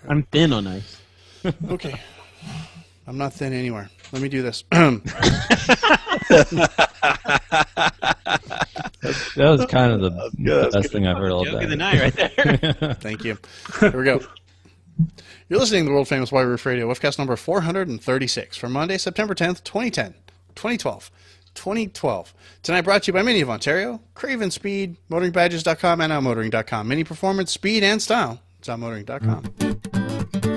I'm thin on ice. Okay. I'm not thin anywhere. Let me do this. That was kind of the best thing I've heard all Joke day. of the night right there. Thank you. Here we go. You're listening to the world famous White Roof Radio, Woofcast number 436 for Monday, September 10th, 2012. Tonight brought to you by Mini of Ontario, Craven Speed, MotoringBadges.com, and OutMotoring.com. Mini performance, speed, and style. It's OutMotoring.com.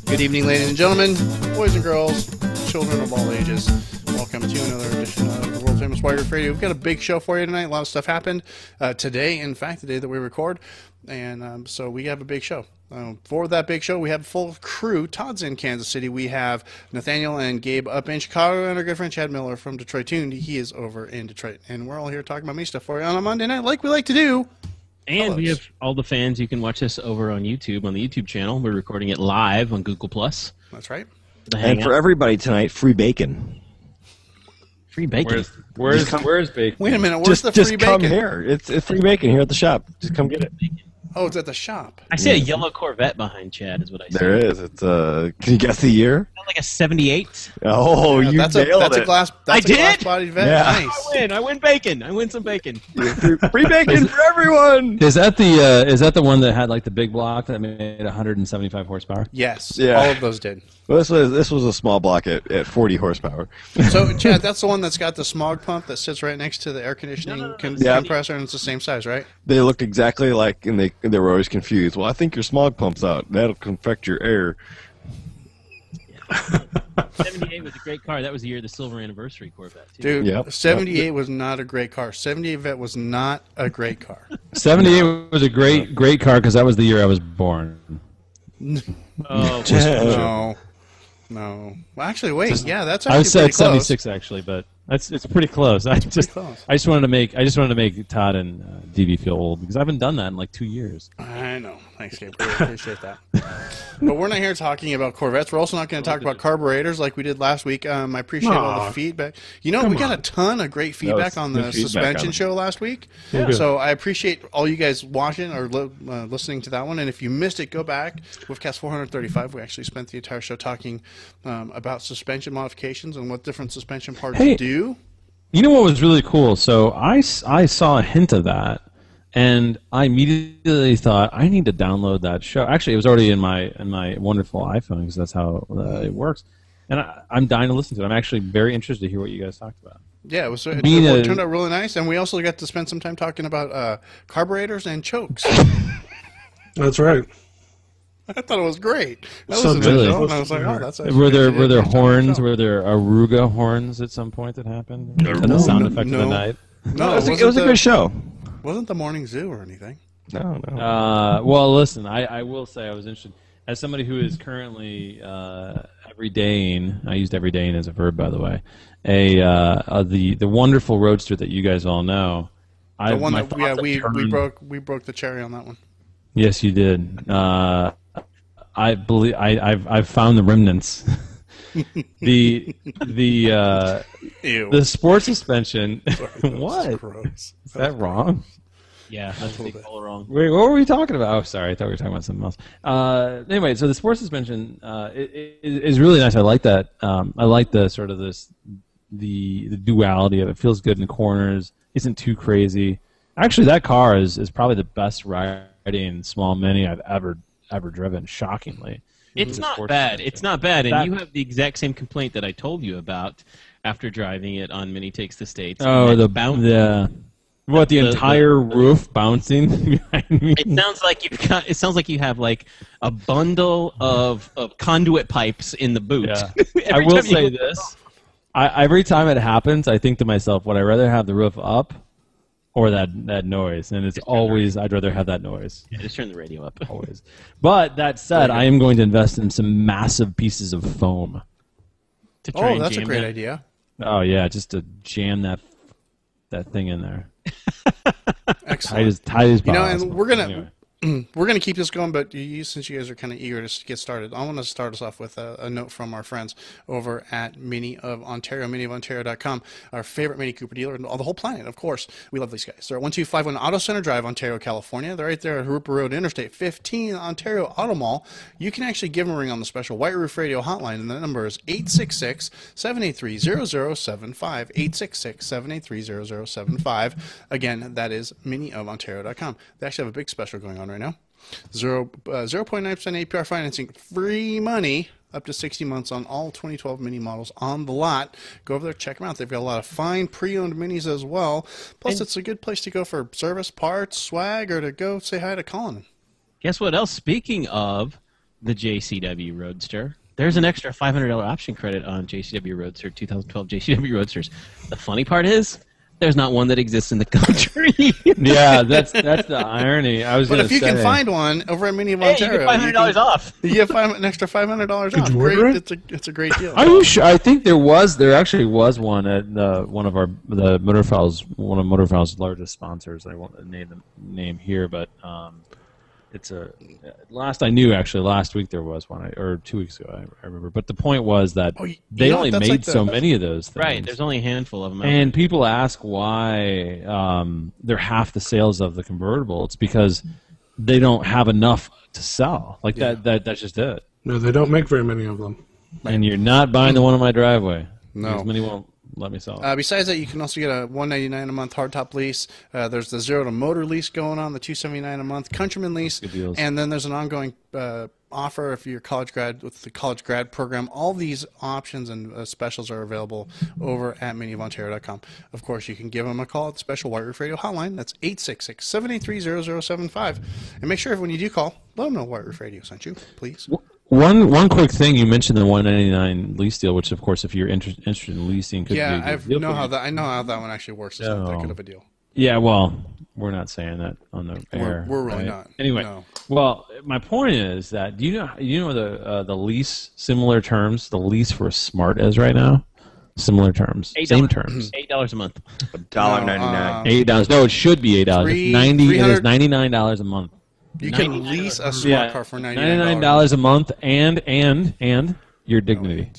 Good evening, ladies and gentlemen, boys and girls, children of all ages. Welcome to another edition of the world famous White Roof Radio. We've got a big show for you tonight. A lot of stuff happened today, in fact, the day that we record. And so we have a big show. For that big show, we have a full crew. Todd's in Kansas City. We have Nathaniel and Gabe up in Chicago, and our good friend Chad Miller from Detroit Tuned. He is over in Detroit. And we're all here talking about me stuff for you on a Monday night, like we like to do. And we have all the fans. You can watch us over on YouTube, on the YouTube channel. We're recording it live on Google+. That's right. And for everybody tonight, free bacon. Free bacon. Where's bacon? Wait a minute. Where's the just free come bacon? here. It's free bacon here at the shop. Just come get it. Oh, it's at the shop. I see a yellow Corvette behind Chad is what I see. There is. It's can you guess the year? Not like a 78? Oh, Yeah, you that's nailed a it. glass. I That's a did? glass-bodied vet. Yeah. Nice. I win bacon. I win some bacon. Free bacon for everyone. Is that the one that had like the big block that made 175 horsepower? Yes. Yeah. All of those did. Well, this was a small block at 40 horsepower. So, Chad, that's the one that's got the smog pump that sits right next to the air conditioning Yeah. compressor, and it's the same size, right? They looked exactly like, and they were always confused. Well, I think your smog pump's out. That'll affect your air. 78 was a great car. That was the year of the silver anniversary Corvette, too. Dude, Yep. 78 was not a great car. 78 Vet was not a great car. 78 was a great car because that was the year I was born. Oh, No. Well, actually, wait. Yeah, that's actually I said pretty close. 76 actually, but it's pretty close. I just close. wanted to make Todd and DB feel old because I haven't done that in like 2 years. I know. Thanks, Gabe. Really appreciate that. But we're not here talking about Corvettes. We're also not going to talk about carburetors like we did last week. I appreciate all the feedback. You know, we got a ton of great feedback on the good feedback suspension on it. show last week. Yeah. So I appreciate all you guys watching or listening to that one. And if you missed it, go back. Woofcast 435. We actually spent the entire show talking about suspension modifications and what different suspension parts do. You know what was really cool? So I saw a hint of that, and I immediately thought I need to download that show. Actually, it was already in my wonderful iPhone because that's how it works. And I'm dying to listen to it. I'm actually very interested to hear what you guys talked about. Yeah, it turned out really nice, and we also got to spend some time talking about carburetors and chokes. That's right. I thought it was great. I So listened to the really? show, and I was like, oh, that's actually Were there a great horns? show. Were there Aruga horns at some point that happened? The sound effect of the night. No, It was a good show. Wasn't the morning zoo or anything. No. Well, listen, I will say I was interested. As somebody who is currently everydaying, I used everydaying as a verb, by the way, the wonderful roadster that you guys all know. The one that we broke the cherry on that one. Yes, you did. I believe I've found the remnants. the sports suspension. What? Gross. Is that wrong? yeah, that's all wrong. Wait, what were we talking about? Oh, sorry, I thought we were talking about something else. Anyway, so the sports suspension is really nice. I like that. I like the sort of the duality of it. Feels good in corners. Isn't too crazy. Actually, that car is probably the best riding small mini I've ever driven. Shockingly, It's not bad. It's not bad, and you have the exact same complaint that I told you about after driving it on Mini Takes the States. Oh, the entire the roof bouncing behind me. It sounds like you have like a bundle of conduit pipes in the boot. Yeah. I will say this: every time it happens, I think to myself, would I rather have the roof up or that noise? And it's always I'd rather have that noise. Yeah, just turn the radio up. Always. But that said, I am going to invest in some massive pieces of foam. To try and that's a jam great it. idea. Oh yeah, just to jam that thing in there. Excellent. Tight as You know, possible. and we're gonna. Anyway. we're going to keep this going, but since you guys are kind of eager to get started, I want to start us off with a note from our friends over at Mini of Ontario, miniofontario.com, our favorite Mini Cooper dealer on the whole planet, of course. We love these guys. They're at 1251 Auto Center Drive, Ontario, California. They're right there at Rupert Road, Interstate 15, Ontario Auto Mall. You can actually give them a ring on the special White Roof Radio hotline, and the number is 866-783-0075, 866-783-0075. Again, that is miniofontario.com. They actually have a big special going on right now. 0.9% APR financing, free money up to 60 months on all 2012 Mini models on the lot. Go over there, check them out. They've got a lot of fine pre-owned Minis as well. Plus, it's a good place to go for service, parts, swag, or to go say hi to Colin. Guess what else? Speaking of the JCW Roadster, there's an extra $500 option credit on JCW Roadster, 2012 JCW Roadsters. The funny part is, there's not one that exists in the country. Yeah, that's the irony. I was But going if to you say, can find one over at Mini of Hey, Ontario, you get $500 off. You get an extra $500 off. you order Great. it? It's a great deal. Are you sure? I think there actually was one at one of Motorfile's largest sponsors. I won't name the name here, but it's last week there was one, or 2 weeks ago, I remember. But the point was that they only made so many of those things. Right, there's only a handful of them. And people ask why they're half the sales of the convertible. It's because they don't have enough to sell. Like that's just it. No, they don't make very many of them. And you're not buying the one in my driveway. No. As many won't let me sell it. Besides that, you can also get a $199 a month hardtop lease. There's the zero to motor lease going on, the $279 a month Countryman lease, Good deals. and then there's an ongoing offer if you're a college grad with the college grad program. All these options and specials are available over at miniofontario.com. Of course, you can give them a call at the special White Roof Radio hotline. That's 866-783-0075. And make sure when you do call, let them know White Roof Radio sent you, please. One quick thing, you mentioned the $199 lease deal, which of course, if you're interested in leasing, could be a good deal for you. I know how that one actually works. It's not that good of a deal. Yeah, well, we're not saying that on the air. We're really right? not. Anyway, No. well, my point is that do you know the lease similar terms the lease for a Smart is right now? Similar terms, same terms. $8 a month. $1.99. $8. No, it should be $8. It is $99 a month. You can lease a smart car for $99 a month, and your dignity.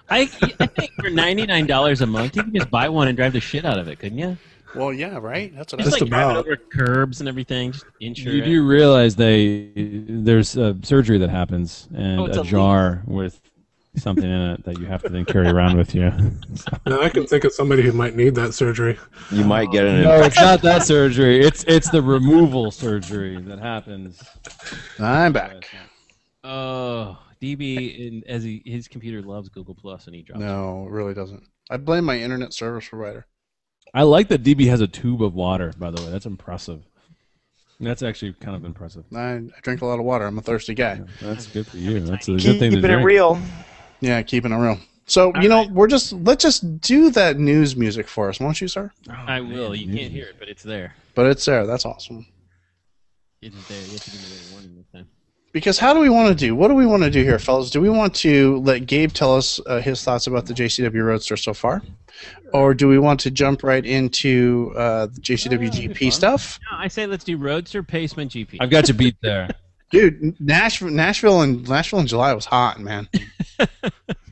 I think for $99 a month, you can just buy one and drive the shit out of it, couldn't you? Well, yeah, right. That's what I Just Just like driving about. over curbs and everything, just insure You it. do realize there's a surgery that happens and it's a a jar with something in it that you have to then carry around with you. Now, I can think of somebody who might need that surgery. You might get an No, it's not that surgery. It's the removal surgery that happens. I'm back. Oh, DB, his computer loves Google Plus, and he drops it. No, it really doesn't. I blame my internet service provider. I like that DB has a tube of water, by the way. That's impressive. That's actually kind of impressive. I drink a lot of water. I'm a thirsty guy. That's good for you. That's a good thing to Keeping it drink. real. Yeah, keeping it real. So, let's just do that news music for us, won't you, sir? I will. You can't hear it, but it's there. But it's there. That's awesome. It's there. You have to give me a warning this time. Because how do we want to do? What do we want to do here, fellas? Do we want to let Gabe tell us his thoughts about the JCW Roadster so far? Or do we want to jump right into the JCW GP stuff? No, I say let's do Roadster, Paceman, GP. I've got you beat there. Dude, Nashville in July was hot, man. It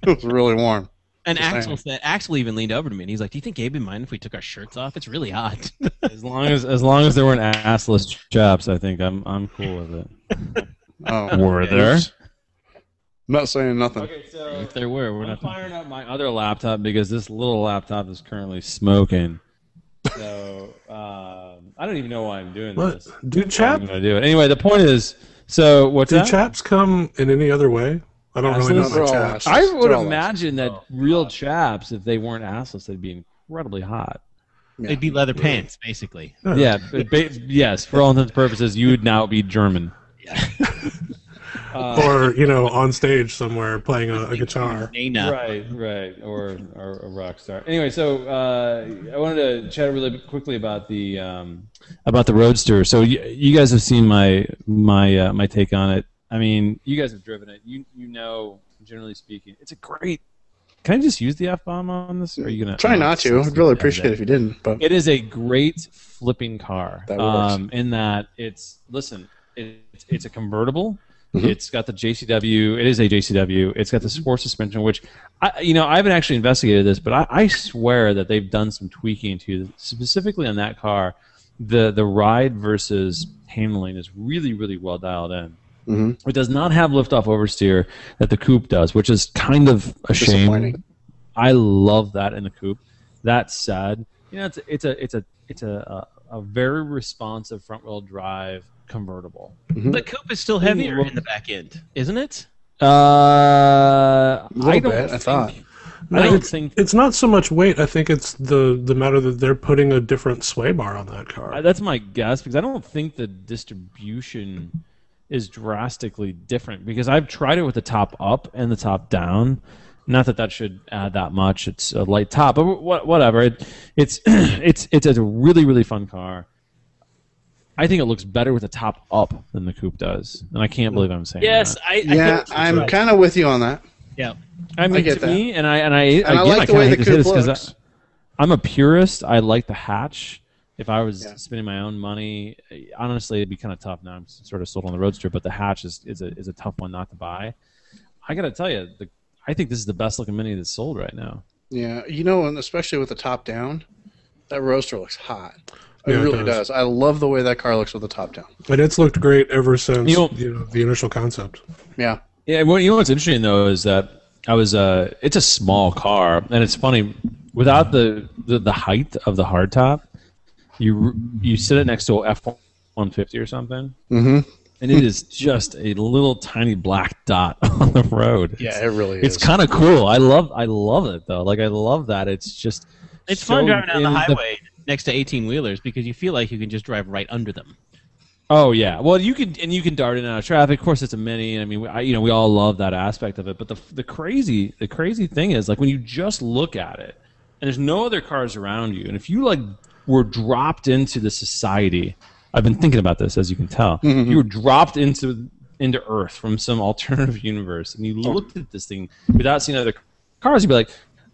was really warm. And Just Axel even leaned over to me and he's like, "Do you think Gabe would mind if we took our shirts off? It's really hot." As long as there weren't assless chaps, I think I'm cool with it. Oh, Were there? I'm not saying nothing. Okay, so If there were, we're I'm not. firing up my other laptop because this little laptop is currently smoking. So I don't even know why I'm doing What? this. Do I'm chaps? going to do it anyway. The point is, so what's Do that? chaps come in any other way? I don't really know Assless? about chaps. I would They're all imagine that real chaps, if they weren't assless, they'd be incredibly hot. It'd be leather pants, basically. Yeah, yes. For all intents and purposes, you would now be German. Or, on stage somewhere playing a guitar. Dana. Right, or a rock star. Anyway, so I wanted to chat really quickly about the Roadster. So you guys have seen my take on it. I mean, you guys have driven it. You know, generally speaking, it's a great. Can I just use the F-bomb on this? Or are you gonna Try not to. I'd really appreciate it if you didn't. But it is a great flipping car. That works. In that listen, it's a convertible. It's got the JCW. It is a JCW. It's got the sport suspension, which I haven't actually investigated this, but I swear that they've done some tweaking to specifically on that car. The ride versus handling is really, really well dialed in. It does not have liftoff oversteer that the coupe does, which is kind of a shame. I love that in the coupe. That's sad. It's a very responsive front wheel drive convertible. The coupe is still heavier in the back end, isn't it? I don't think it's not so much weight. I think it's the matter that they're putting a different sway bar on that car. That's my guess, because I don't think the distribution is drastically different, because I've tried it with the top up and the top down. Not that should add that much. It's a light top, but whatever. It's a really, really fun car. I think it looks better with the top up than the coupe does, and I can't believe I'm saying that. Yes, I'm kind of with you on that. Yeah, I mean, get to me, and I like the way the coupe looks. I'm a purist. I like the hatch. If I was spending my own money, honestly, it'd be kind of tough. Now I'm sort of sold on the Roadster, but the hatch is a tough one not to buy. I got to tell you, I think this is the best looking Mini that's sold right now. Yeah, and especially with the top down, that Roadster looks hot. It Yeah, really it does. I love the way that car looks with the top down. And it's looked great ever since the initial concept. Yeah. Yeah. Well, what's interesting though is that it's a small car, and it's funny without the height of the hardtop. You sit it next to a F-150 or something, and it is just a little tiny black dot on the road. Yeah, it really is. It's kind of cool. I love it though. Like I love that. It's fun driving down the highway next to 18-wheelers because you feel like you can just drive right under them. Oh yeah, well you can dart in and out of traffic. Of course, it's a Mini. I mean, we all love that aspect of it. But the crazy thing is, like, when you just look at it, and there's no other cars around you, and if you were dropped into the society, I've been thinking about this, as you can tell. If you were dropped into Earth from some alternative universe, and you looked at this thing without seeing other cars, you'd be like,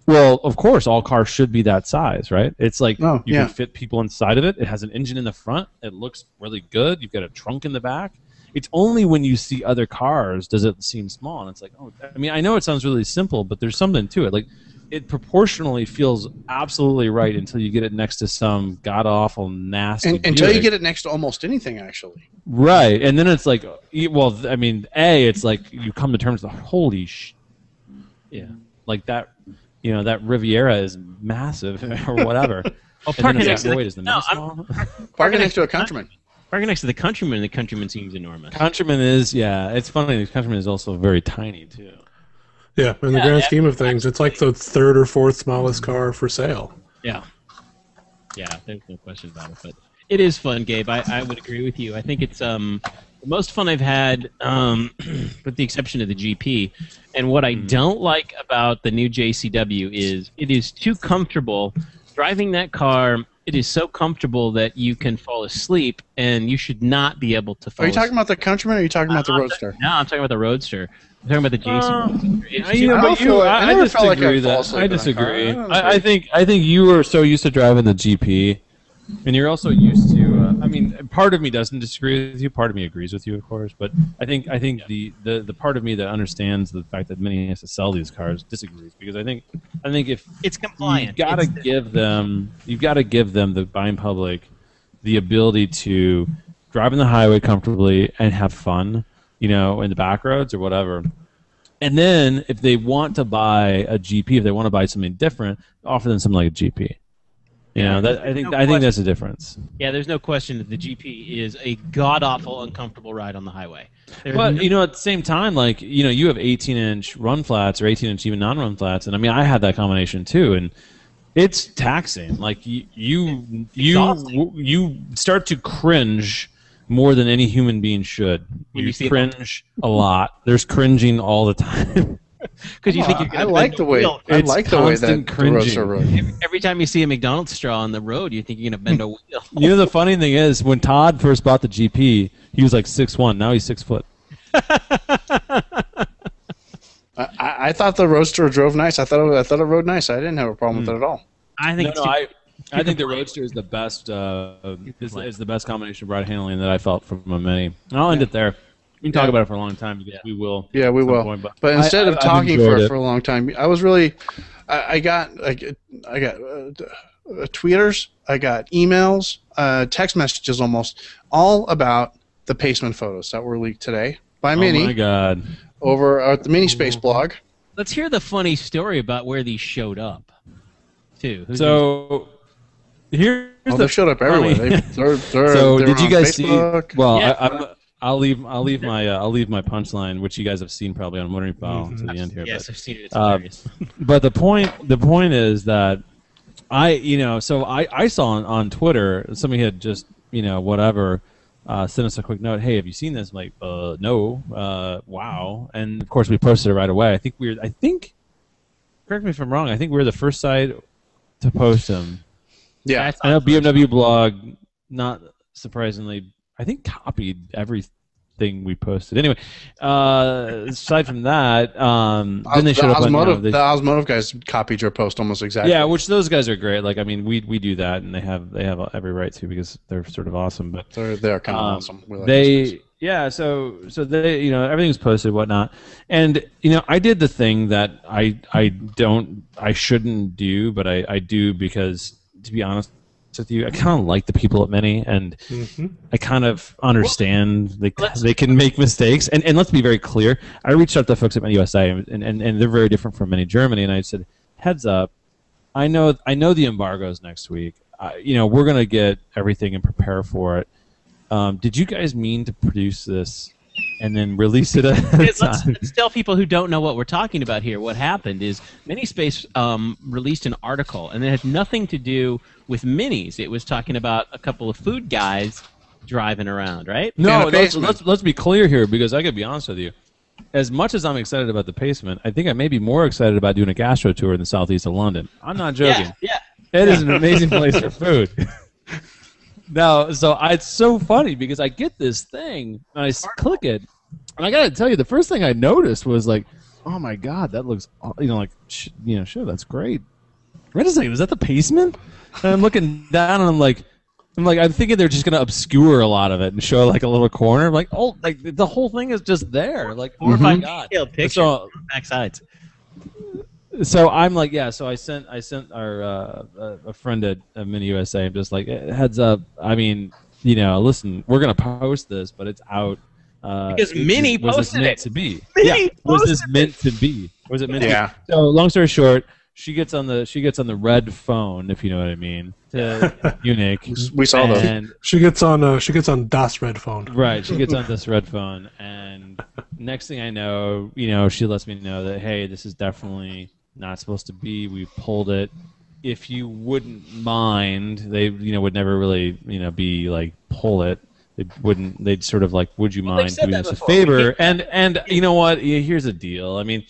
well, of course, all cars should be that size, right? It's like you can fit people inside of it. It has an engine in the front. It looks really good. You've got a trunk in the back. It's only when you see other cars does it seem small. And it's like, I mean, I know it sounds really simple, but there's something to it. Like, it proportionally feels absolutely right until you get it next to some god-awful, nasty until you get it next to almost anything, actually. Right. And then it's like, well, I mean, it's like you come to terms with, holy like that, that Riviera is massive or whatever. Parking next to a Countryman. Parking next to the Countryman, the Countryman seems enormous. Countryman is, it's funny, the Countryman is also very tiny, too. Yeah, in the grand scheme of things, it's like the third or fourth smallest car for sale. Yeah. Yeah, there's no question about it. But it is fun, Gabe. I would agree with you. I think it's the most fun I've had, with the exception of the GP. And what I don't like about the new JCW is it is too comfortable. Driving that car, it is so comfortable that you can fall asleep, and you should not be able to fall asleep. Are you talking about the Countryman, or are you talking about the Roadster? No, I'm talking about the Roadster. I'm talking about the JCW. I disagree. I think you were so used to driving the GP, and you're also used to. I mean, part of me doesn't disagree with you. Part of me agrees with you, of course. But I think the part of me that understands the fact that Mini has to sell these cars disagrees, because I think if it's compliant, you've got to give them the buying public the ability to drive on the highway comfortably and have fun, in the back roads or whatever. And then if they want to buy a GP, if they want to buy something different, offer them something like a GP. I think that's the difference. Yeah, there's no question that the GP is a god-awful, uncomfortable ride on the highway. But, at the same time, you have 18-inch run flats or 18-inch even non-run flats, and I mean, I had that combination too, and it's taxing. Like, you start to cringe more than any human being should. You cringe a lot. There's cringing all the time. Because you think you're I like the way that the Roadster rode. Every time you see a McDonald's straw on the road, you think you're going to bend a wheel. The funny thing is, when Todd first bought the GP, he was like 6'1". Now he's 6 foot. I thought the Roadster drove nice. I thought it rode nice. I didn't have a problem with it at all. I think I think the Roadster is the best. Is the best combination of ride handling that I felt from a Mini. And I'll end it there. We can talk about it for a long time because we will. Yeah, we at some will. point, but instead of I've talking enjoyed for a long time, I was really, I got tweeters, I got emails, text messages, almost all about the Paceman photos that were leaked today by Mini. Oh my God! Over at the Mini Space blog. Let's hear the funny story about where these showed up, too. So here's they showed up everywhere. So they did were you on guys Facebook. see? Well, Yeah. I'll leave my punchline, which you guys have seen probably on Motoring File to the end here. Yes, but, I've seen it. It's hilarious. but the point is that I saw on Twitter somebody had just whatever sent us a quick note. Hey, have you seen this? I'm like, no. Wow. And of course we posted it right away. I think correct me if I'm wrong. I think we were the first site to post them. Yeah, I know BMW blog, not surprisingly, I think copied everything we posted. Anyway, aside from that, then they showed up on the Osmotive guys copied your post almost exactly. Yeah, which those guys are great. Like, I mean, we do that, and they have every right to because they're sort of awesome. But they're kind of awesome. We like so they everything's posted and whatnot, and I did the thing that I shouldn't do, but I do because, to be honest with you, I kind of like the people at Mini, and I kind of understand they can make mistakes. And let's be very clear, I reached out to folks at Mini USA, and they're very different from Mini Germany, and I said, heads up, I know the embargo's next week. We're gonna get everything and prepare for it. Did you guys mean to produce this and then release it Let's tell people who don't know what we're talking about here. What happened is Minispace released an article, and it had nothing to do with minis. It was talking about a couple of food guys driving around, right? No, let's be clear here, because I could be honest with you. As much as I'm excited about the Paceman, I think I may be more excited about doing a gastro tour in the southeast of London. I'm not joking. Yeah. It is an amazing place for food. No, so it's so funny because I get this thing and I click it, and I gotta tell you, the first thing I noticed was like, oh my God, that looks, sure, that's great. Wait a second, is that the Paceman? And I'm looking down and I'm thinking they're just gonna obscure a lot of it and show like a little corner. I'm like, oh, like the whole thing is just there. Like, oh my God, picture so, back sides. So I'm like, yeah. So I sent our a friend at Mini USA. I'm just like, heads up. I mean, listen, we're gonna post this, but it's out. Because Mini posted it. To be? Mini was this meant to be? Was it meant to be? Yeah. So long story short, she gets on the red phone, if you know what I mean, to Munich. We saw those. She gets on Das red phone. Right, she gets on this red phone, and next thing I know, she lets me know that, hey, this is definitely not supposed to be. We pulled it. If you wouldn't mind, they would never really be like pull it. They wouldn't. They'd sort of like, would you mind doing us a favor? And you know what? Here's the deal. I mean,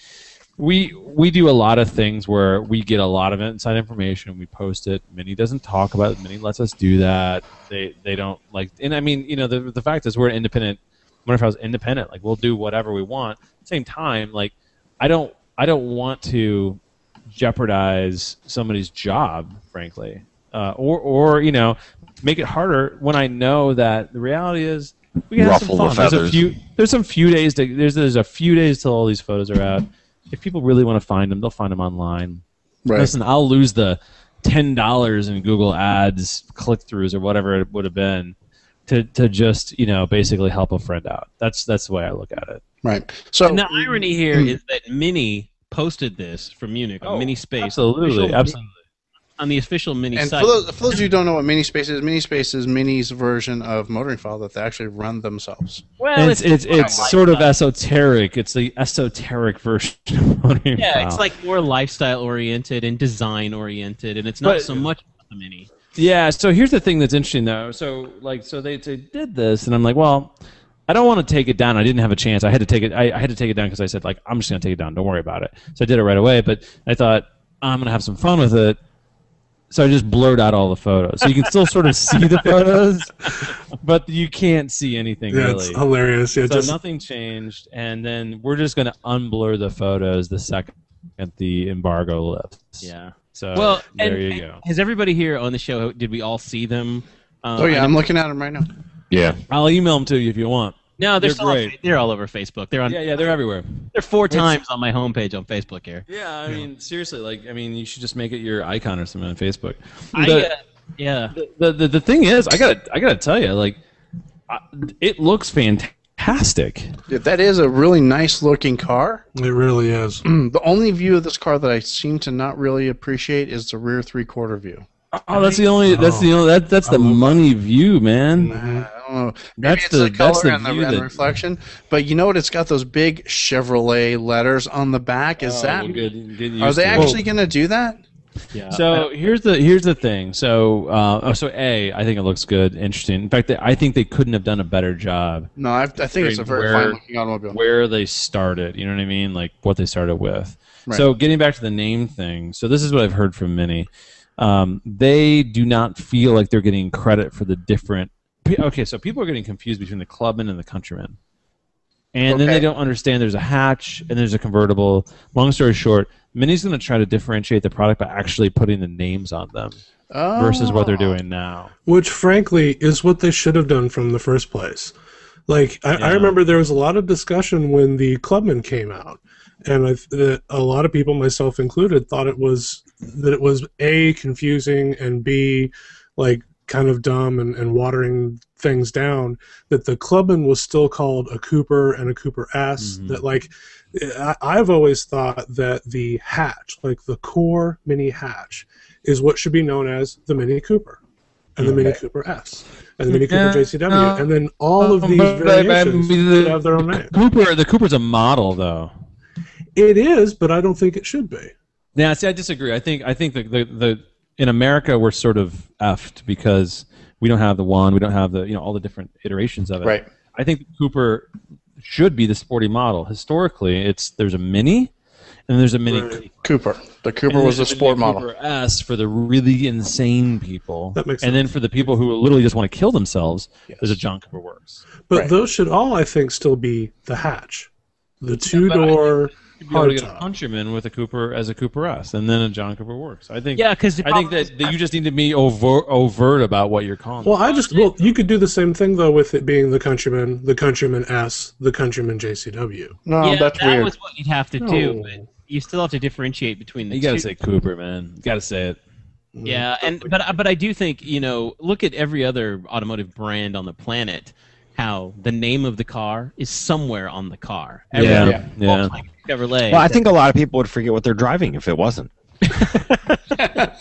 we do a lot of things where we get a lot of inside information. We post it. Mini doesn't talk about it. Mini lets us do that. They don't like. And I mean, the fact is, we're an independent. What if I was independent? Like, we'll do whatever we want. At the same time, like, I don't want to jeopardize somebody's job, frankly, or make it harder when I know that the reality is we can have some fun. There's a few days till all these photos are out. If people really want to find them, they'll find them online. Right. Listen, I'll lose the $10 in Google Ads click-throughs or whatever it would have been to just basically help a friend out. That's the way I look at it. Right. So And the irony here is that Mini posted this from Munich on Mini Space. Absolutely. On the official Mini and site. for those of you who don't know what Minispace is Mini's version of Motoring File that they actually run themselves. Well, it's sort of esoteric. It's the esoteric version of Motoring File. Yeah, it's like more lifestyle oriented and design oriented, and it's not so much about the Mini. Yeah. So here's the thing that's interesting, though. So they did this, and I'm like, well, I don't want to take it down. I didn't have a chance. I had to take it. I had to take it down because I said, like, I'm just gonna take it down. Don't worry about it. So I did it right away. But I thought I'm gonna have some fun with it. So I just blurred out all the photos. So you can still sort of see the photos, but you can't see anything really. It's hilarious. Yeah, so nothing changed, and then we're just going to unblur the photos the second the embargo lifts. Yeah. So Well, there and you go. has everybody here on the show? Did we all see them? Oh yeah, I'm looking at them right now. Yeah. I'll email them to you if you want. No, They're still on great. they're all over Facebook. They're on. Yeah, they're everywhere. They're 4 times on my homepage on Facebook here. Yeah, I mean, seriously, you should just make it your icon or something on Facebook. Yeah. The thing is, I gotta tell you, it looks fantastic. Yeah, that is a really nice looking car. It really is. The only view of this car that I seem to not really appreciate is the rear 3/4 view. Oh, that's the money view, man. I don't know. Maybe That's it's the- the color that's the and the, view and the that- reflection. But you know what? It's got those big Chevrolet letters on the back. Is that? Well, good. Get used Are they to it. actually going to do that? Yeah. So here's the thing. So I think it looks good, interesting. In fact, I think they couldn't have done a better job No, I think it's a very Where- fine looking automobile. where they started. You know what I mean? Like what they started with. Right. So getting back to the name thing. So this is what I've heard from many. They do not feel like they're getting credit for the different. Okay, so people are getting confused between the Clubman and the Countryman. And then Okay. they don't understand there's a hatch and there's a convertible. Long story short, Mini's going to try to differentiate the product by actually putting the names on them versus what they're doing now. Which, frankly, is what they should have done from the first place. I remember there was a lot of discussion when the Clubman came out, and a lot of people, myself included, thought it was A, confusing, and B, kind of dumb and watering things down, that the Clubman was still called a Cooper and a Cooper S. That I've always thought that the hatch, the core Mini hatch, is what should be known as the Mini Cooper and the Mini Cooper S and the Mini Cooper JCW, and then all of these variations should have their own name. The Cooper's a model, though. It is, but I don't think it should be. Yeah, see, I disagree. I think the in America we're sort of effed because we don't have the one, we don't have the all the different iterations of it. Right. I think the Cooper should be the sporty model. Historically, there's a Mini, and there's a Mini Cooper. The Cooper and was the there's a sport Mini model. Cooper S for the really insane people. That makes And then sense. for the people who literally just want to kill themselves, there's a John Cooper Works. But Right. those should all, I think, still be the hatch, the two-door You'd be able to get a hardtop. Countryman with a Cooper as a Cooper S, and then a John Cooper Works. I think. Yeah, 'cause the I think problem that you just need to be overt about what you're calling. Well, you could do the same thing though with it being the Countryman S, the Countryman JCW. No, yeah, that's that weird. was what you'd have to do, No. but you still have to differentiate between the You two. gotta say Cooper, man. You gotta say it. Yeah, but I do think look at every other automotive brand on the planet. How the name of the car is somewhere on the car. Yeah. Volkswagen, Chevrolet. Well, I think a lot of people would forget what they're driving if it wasn't.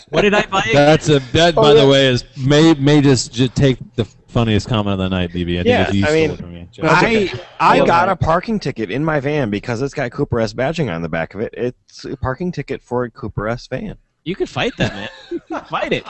What did I buy? That by the way is may just take the funniest comment of the night, BB. I think Yeah, if you I stole mean, it from me. I got a parking ticket in my van because it's got Cooper S badging on the back of it. It's a parking ticket for a Cooper S van. You could fight that, man. Fight it.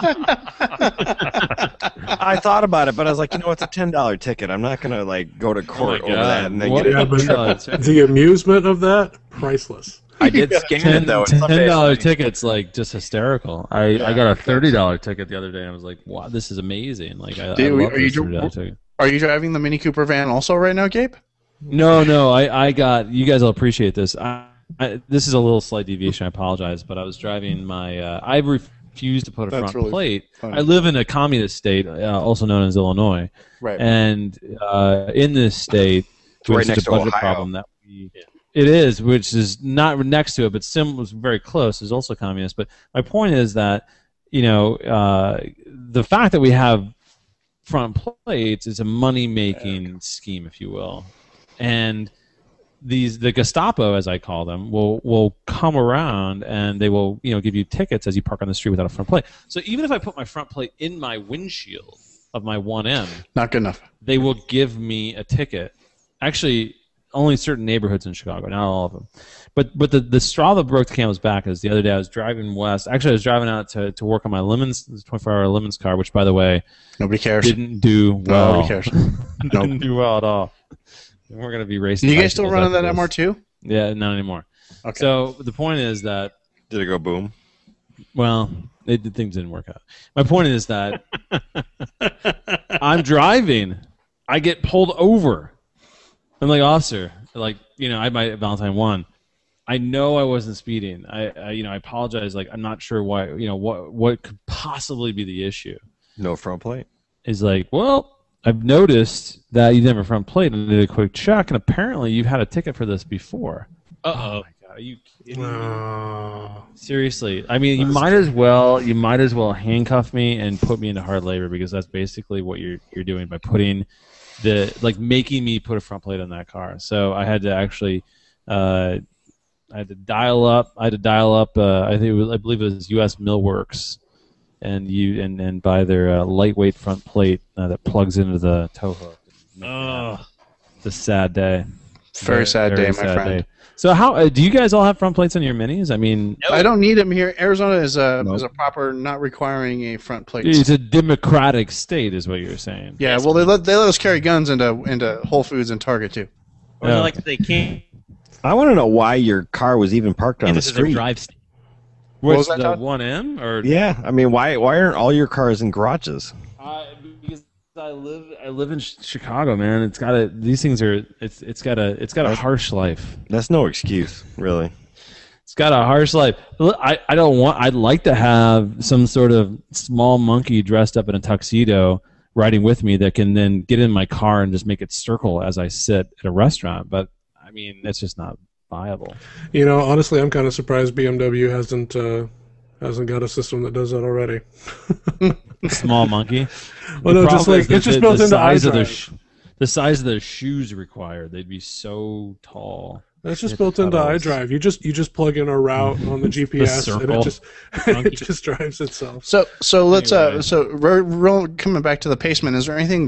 I thought about it, but I was like, it's a $10 ticket. I'm not gonna go to court over that and then What? get Yeah, it. but the amusement of that, priceless. I did scan it though. and someday $10 it's tickets just hysterical. I got a $30 ticket the other day and I was like, wow, this is amazing. I Dude, love are you this $30 ticket. Are you driving the Mini Cooper van also right now, Gabe? No, I got. You guys will appreciate this. This is a little slight deviation. I apologize, but I was driving my. I refused to put a That's front really plate. funny. I live in a communist state, also known as Illinois, Right. and in this state, right there's next a to budget Ohio. problem that we. It is, which is not next to it, but was very close. Is also communist. But my point is that the fact that we have front plates is a money-making scheme, if you will, and the Gestapo, as I call them, will come around and they will give you tickets as you park on the street without a front plate. So even if I put my front plate in my windshield of my 1M, Not good enough. they will give me a ticket. Actually, only certain neighborhoods in Chicago, not all of them. But the straw that broke the camel's back is the other day I was driving west. Actually, I was driving out to work on my Lemons, 24-hour Lemons car, which, by the way, Nobody cares. didn't do well. Nobody cares. Didn't do well at all. We're going to be racing. You guys still bicycles running that after this. MR2? Yeah, not anymore. Okay. So the point is that, Did it go boom? well, things didn't work out. My point is that I'm driving. I get pulled over. I'm like, officer, I had my Valentine 1. I know I wasn't speeding. I apologize. Like, I'm not sure why. What could possibly be the issue? No front plate. Is like, well, I've noticed that you didn't have a front plate, and I did a quick check, and apparently you've had a ticket for this before. Oh my God, are you kidding me? Seriously, I mean, you might as well handcuff me and put me into hard labor, because that's basically what you're doing by putting making me put a front plate on that car. So I had to actually. I had to dial up. I believe it was U.S. Millworks, and buy their lightweight front plate that plugs into the tow hook. Oh, it's a sad day. Very sad day, my friend. Day. So how do you guys all have front plates on your Minis? I mean, I don't need them here. Arizona is a proper not requiring a front plate. It's a democratic state, is what you're saying. Yeah, well, they let us carry guns into Whole Foods and Target too. Or like they can't. I want to know why your car was even parked on the street. What was that, the Todd? 1M? Or Yeah, I mean, why aren't all your cars in garages? Because I live in Chicago, man. It's got a harsh life. That's no excuse, really. It's got a harsh life. I'd like to have some sort of small monkey dressed up in a tuxedo riding with me that can then get in my car and just make it circle as I sit at a restaurant. But I mean, it's just not viable. Honestly, I'm kind of surprised BMW hasn't got a system that does that already. Small monkey. Well, no, just like it's just built into iDrive. The size of the shoes required, they'd be so tall. That's just built into iDrive. You just plug in a route on the GPS, and it just drives itself. So let's coming back to the Paceman. Is there anything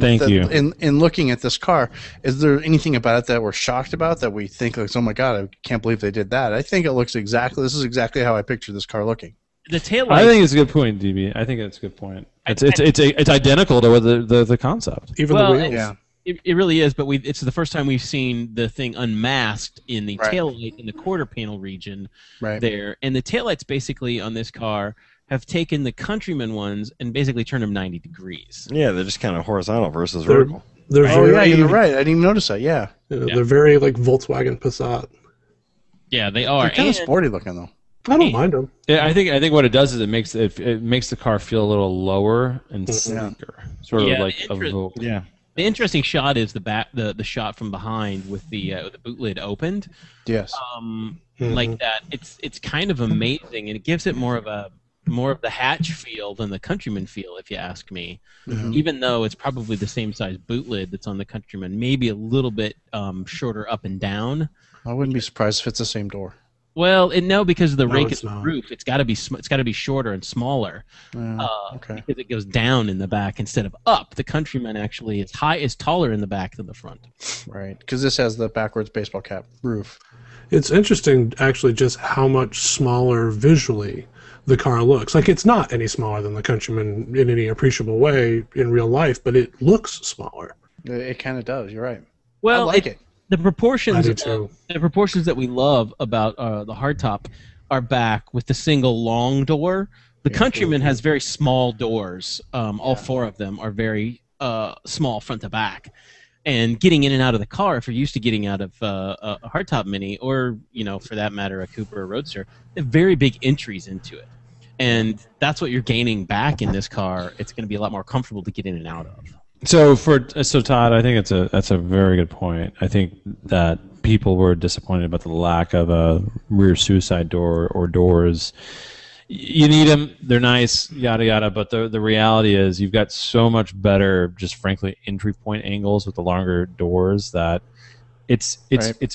in looking at this car? Is there anything about it that we're shocked about, that we think like, oh my God, I can't believe they did that? I think it looks This is exactly how I picture this car looking. The taillight. I think it's a good point, DB. I think that's a good point. It's identical to the concept. Even the wheels. Yeah. It really is, but it's the first time we've seen the thing unmasked in the taillight in the quarter panel region there. And the taillights basically on this car have taken the Countryman ones and basically turned them 90 degrees. Yeah, they're just kind of horizontal versus vertical. You're right. I didn't even notice that. Yeah. They're very like Volkswagen Passat. Yeah, they are. They're kind of sporty looking though. I don't mind them. Yeah, I think what it does is it makes the car feel a little lower and sleeker, sort of like a Volk. Yeah. The interesting shot is the shot from behind with the boot lid opened. Yes. Like that. It's kind of amazing, and it gives it more of the hatch feel than the Countryman feel, if you ask me. Mm-hmm. Even though it's probably the same size boot lid that's on the Countryman, maybe a little bit shorter up and down. I wouldn't be surprised if it's the same door. Well, no, because of the rake of the roof, it's got to be shorter and smaller. Because it goes down in the back instead of up. The Countryman actually is taller in the back than the front. Right, because this has the backwards baseball cap roof. It's interesting, actually, just how much smaller visually the car looks. Like, it's not any smaller than the Countryman in any appreciable way in real life, but it looks smaller. It kind of does. You're right. Well, I like it. The proportions, I do too. The proportions that we love about the hardtop are back with the single long door. The Countryman has very small doors. All four of them are very small front to back. And getting in and out of the car, if you're used to getting out of a hardtop Mini, or for that matter, a Cooper or Roadster, they have very big entries into it. And that's what you're gaining back in this car. It's going to be a lot more comfortable to get in and out of. So Todd, I think that's a very good point. I think that people were disappointed about the lack of a rear suicide door or doors. You need them; they're nice, yada yada. But the reality is, you've got so much better, just frankly, entry point angles with the longer doors that it's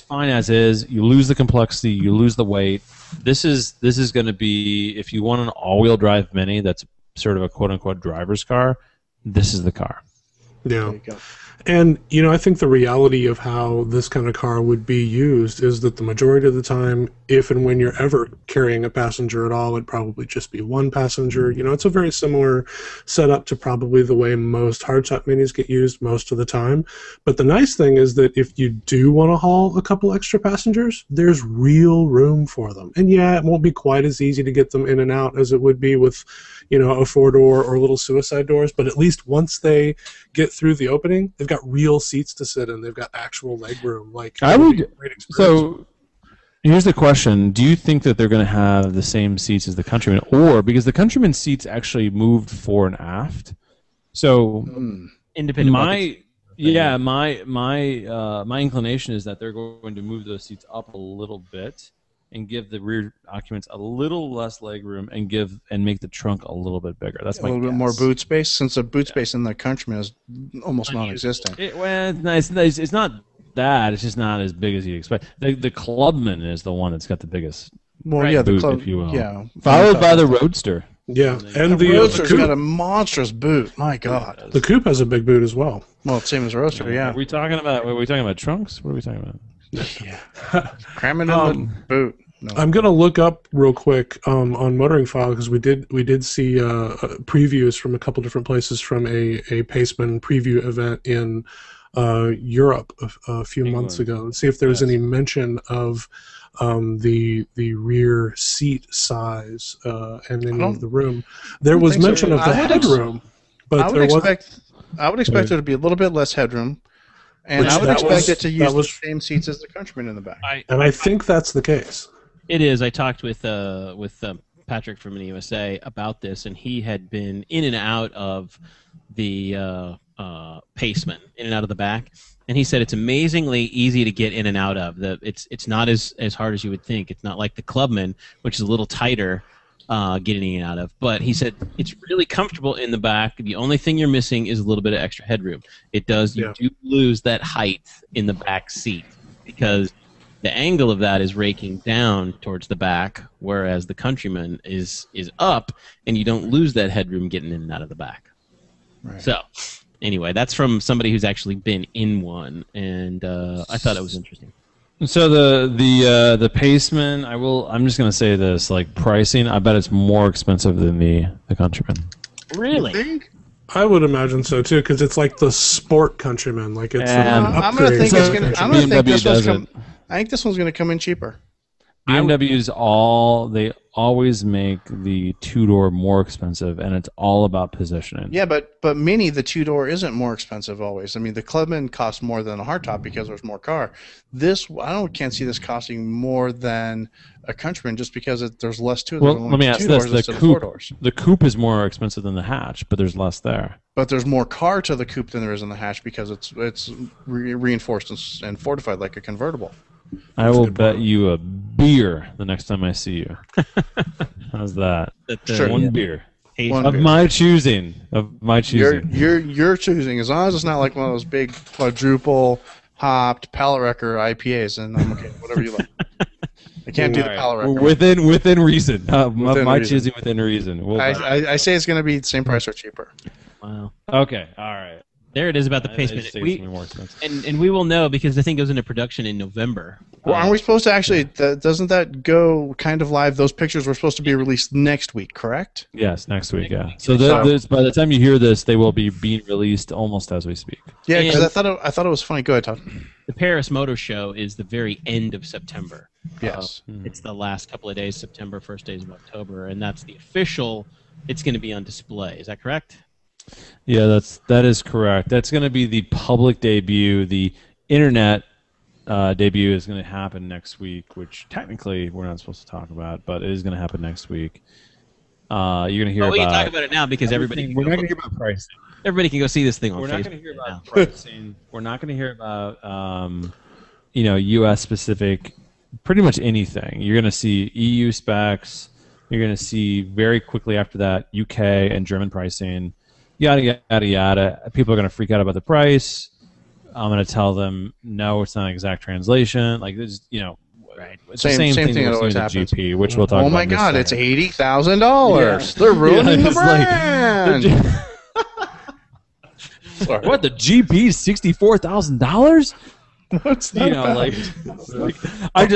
fine as is. You lose the complexity, you lose the weight. This is going to be, if you want an all-wheel drive Mini that's sort of a quote unquote driver's car, this is the car. Yeah. And, I think the reality of how this kind of car would be used is that the majority of the time, if and when you're ever carrying a passenger at all, it'd probably just be one passenger. It's a very similar setup to probably the way most hardtop Minis get used most of the time. But the nice thing is that if you do want to haul a couple extra passengers, there's real room for them. And yeah, it won't be quite as easy to get them in and out as it would be with, a four-door or little suicide doors, but at least once they get through the opening, they've got real seats to sit in. They've got actual leg room. Like, great experience. Here's the question: do you think that they're going to have the same seats as the Countryman, or because the Countryman seats actually moved fore and aft? So, Independent buckets. my inclination is that they're going to move those seats up a little bit and give the rear occupants a little less leg room and make the trunk a little bit bigger. That's my a little bit more boot space, since the boot space in the Countryman is almost non-existent. It's not that. It's just not as big as you'd expect. The Clubman is the one that's got the biggest the boot, club, if you will. yeah. Followed by the Roadster. Yeah, and the Roadster's coupe, got a monstrous boot. My God. the coupe has a big boot as well. Well, same as the Roadster, yeah. Are we talking about trunks? What are we talking about? Cram it in the boot. No. I'm gonna look up real quick on Motoring File because we did see previews from a couple different places from a Paceman preview event in Europe a few months ago, and see if there was any mention of the rear seat size and any of the room. There was mention of the headroom, but I would expect there to be a little bit less headroom, and I would expect it to use the same seats as the Countryman in the back. And I think that's the case. It is. I talked with Patrick from the USA about this, and he had been in and out of the Paceman, in and out of the back, and he said it's amazingly easy to get in and out of. It's not as hard as you would think. It's not like the Clubman, which is a little tighter getting in and out of. But he said it's really comfortable in the back. The only thing you're missing is a little bit of extra headroom. You do lose that height in the back seat because the angle of that is raking down towards the back, whereas the Countryman is up, and you don't lose that headroom getting in and out of the back. Right. So, anyway, that's from somebody who's actually been in one, and I thought it was interesting. So the Paceman, I'm just gonna say this, like pricing, I bet it's more expensive than the Countryman. Really? I would imagine so too, because it's like the sport Countryman, like it's an I'm gonna upgrade. think I think this one's gonna come in cheaper. BMW's always make the two-door more expensive, and it's all about positioning. Yeah, but Mini, the two-door isn't more expensive always. I mean, the Clubman costs more than a hardtop because there's more car. This can't see this costing more than a Countryman just because there's less to it. Well, let me ask this: the coupe is more expensive than the hatch, but there's less there. But there's more car to the coupe than there is in the hatch because it's reinforced and fortified like a convertible. I will bet you a beer the next time I see you. How's that? Sure. One beer. Of my choosing. You're choosing, as long as it's not like one of those big quadruple hopped pallet wrecker IPAs, and I'm okay. Whatever you like. I can't do the pallet wrecker. Within reason. Within choosing within reason. I say it's going to be the same price or cheaper. Wow. Okay. All right. There it is about the Paceman. And we will know because the thing goes into production in November. Well, aren't we supposed to actually? Doesn't that go kind of live? Those pictures were supposed to be released next week, correct? Yes, next week. Yeah. So by the time you hear this, they will be being released almost as we speak. Yeah, because I thought it was funny. Go ahead, Todd. The Paris Motor Show is the very end of September. Yes. It's the last couple of days, September, first days of October, and that's the official. It's going to be on display. Is that correct? Yeah, that is correct. That's going to be the public debut. The internet debut is going to happen next week, which technically we're not supposed to talk about, but it is going to happen next week. You're going to hear about. We can talk about it now because everybody. We're not going to hear about pricing. Everybody can go see this thing on Facebook. We're not going to hear about pricing. We're not going to hear about U.S. specific, pretty much anything. You're going to see EU specs. You're going to see very quickly after that UK and German pricing. Yada, yada, yada. People are going to freak out about the price. I'm going to tell them, no, it's not an exact translation. Like, this, right. It's the same thing that always happens. GP, which we'll talk about. Oh, my God, it's $80,000. They're ruining the brand. What, the GP is $64,000? What's that about? I'm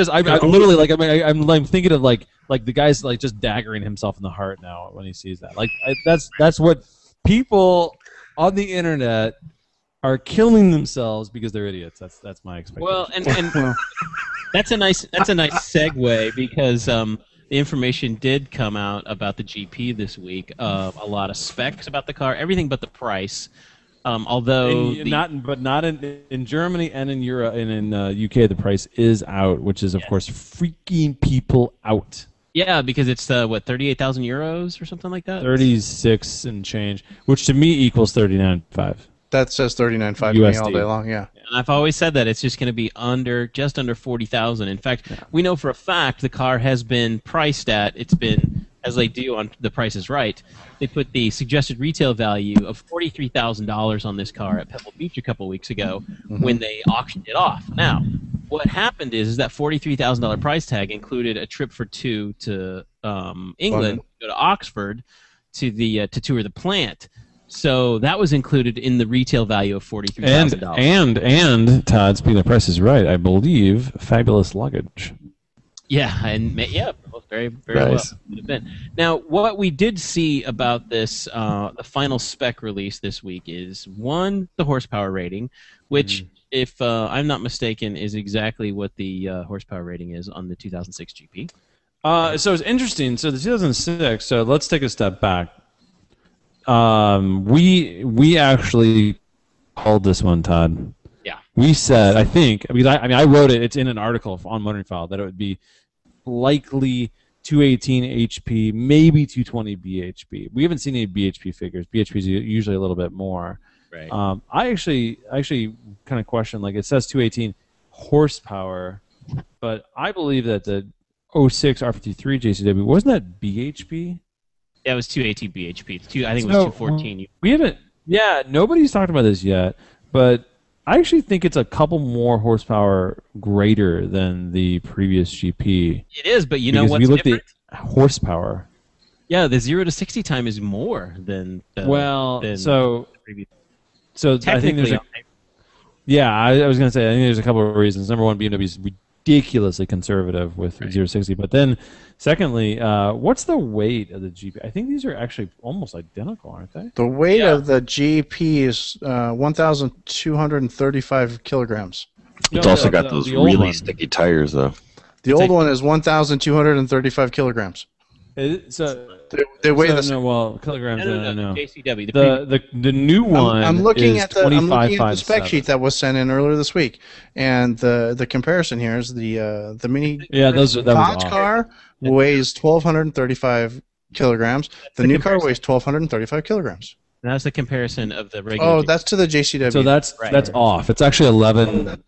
literally I'm thinking of like the guy's like just daggering himself in the heart now when he sees that. Like that's what people on the internet are killing themselves because they're idiots. That's my expectation. Well, and that's a nice segue because the information did come out about the GP this week. A lot of specs about the car, everything but the price. Although not in Germany and in Europe and in UK, the price is out, which is of course freaking people out. Yeah, because it's 38,000 euros or something like that. 36 and change, which to me equals 39.5. That says 39.5 to me all day long. Yeah. And I've always said that it's just going to be just under 40,000. In fact, we know for a fact the car has been priced at. It's been, as they do on The Price is Right, they put the suggested retail value of $43,000 on this car at Pebble Beach a couple weeks ago when they auctioned it off. Now, what happened is that $43,000 price tag included a trip for two to England, go to Oxford, to tour the plant. So that was included in the retail value of $43,000. And Todd, speaking of Price is Right, I believe fabulous luggage. Yeah, both very very Nice. well. Would have been. Now, what we did see about this, the final spec release this week is one, the horsepower rating, which, if I'm not mistaken, is exactly what the horsepower rating is on the 2006 GP. So it's interesting. So the 2006. So let's take a step back. We actually called this one, Todd. Yeah. We said, I think, because I wrote it. It's in an article on Motoring File that it would be likely 218 HP, maybe 220 bhp. We haven't seen any bhp figures. BHP is usually a little bit more. Right. I actually kind of question, like, it says 218 horsepower, but I believe that the 06 R53 JCW, wasn't that bhp? Yeah, it was 218 bhp. I think it was 214. We haven't. Yeah, nobody's talked about this yet, but I actually think it's a couple more horsepower greater than the previous GP. It is, but you know Because what's if you look different? at horsepower. Yeah, the 0 to 60 time is more than the previous. So I think there's I was going to say, I think there's a couple of reasons. Number one, BMW is ridiculously conservative with 0 to 60, but then secondly, what's the weight of the GP? I think these are actually almost identical, aren't they? The weight of the GP is 1,235 kilograms. It's also got those really sticky tires, though. The old one is 1,235 kilograms. So They weigh the same. no, well, kilograms. No. JCW. The new one. I'm looking is at the spec 25.57. sheet that was sent in earlier this week, and the comparison here is the mini. Yeah, that was Todd's off. car weighs 1,235 kilograms. The new car weighs 1,235 kilograms. That's the comparison of the regular. Oh, that's to the JCW. So that's off. It's actually 11.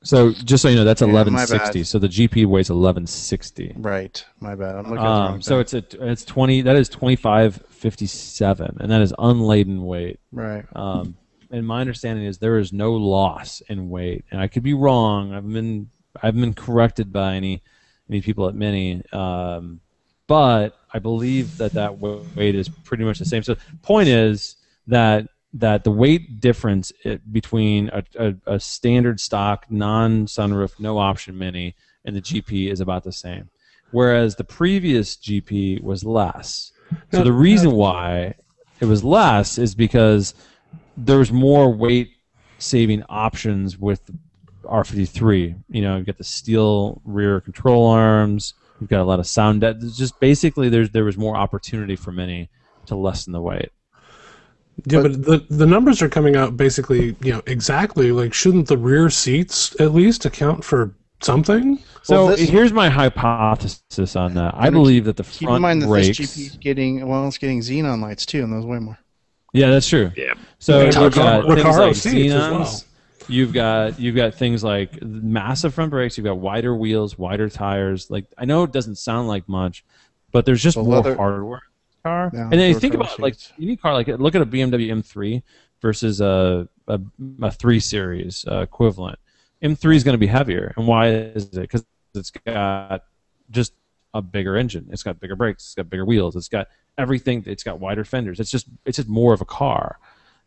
So just so you know, that's 1160. So the GP weighs 1160. right. My bad. I'm looking at the wrong So thing. it's 20. That is 2557, and that is unladen weight. Right. And my understanding is there is no loss in weight, and I could be wrong. I've been corrected by any people at Mini, but I believe that weight is pretty much the same. So point is that the weight difference between a standard stock non-sunroof no option Mini and the GP is about the same, whereas the previous GP was less. So the reason why it was less is because there's more weight saving options with R53. You know, you've got the steel rear control arms, you've got a lot of sound. Just basically there was more opportunity for Mini to lessen the weight. Yeah, but the numbers are coming out basically, exactly. Like, shouldn't the rear seats at least account for something? So here's my hypothesis on that. I believe that the front Keep in mind that brakes. this GP is getting xenon lights too, and those weigh more. Yeah, that's true. Yeah. So Yeah, you've got things Recaro like seats as xenons. well. You've got things like massive front brakes. You've got wider wheels, wider tires. Like, I know it doesn't sound like much, but there's just The more leather- hardware. Car. Yeah, And then you Recaro think about like seats. any car, like look at a BMW M3 versus a 3 Series equivalent. M3 is going to be heavier, and why is it? Because it's got just a bigger engine. It's got bigger brakes. It's got bigger wheels. It's got everything. It's got wider fenders. It's just more of a car.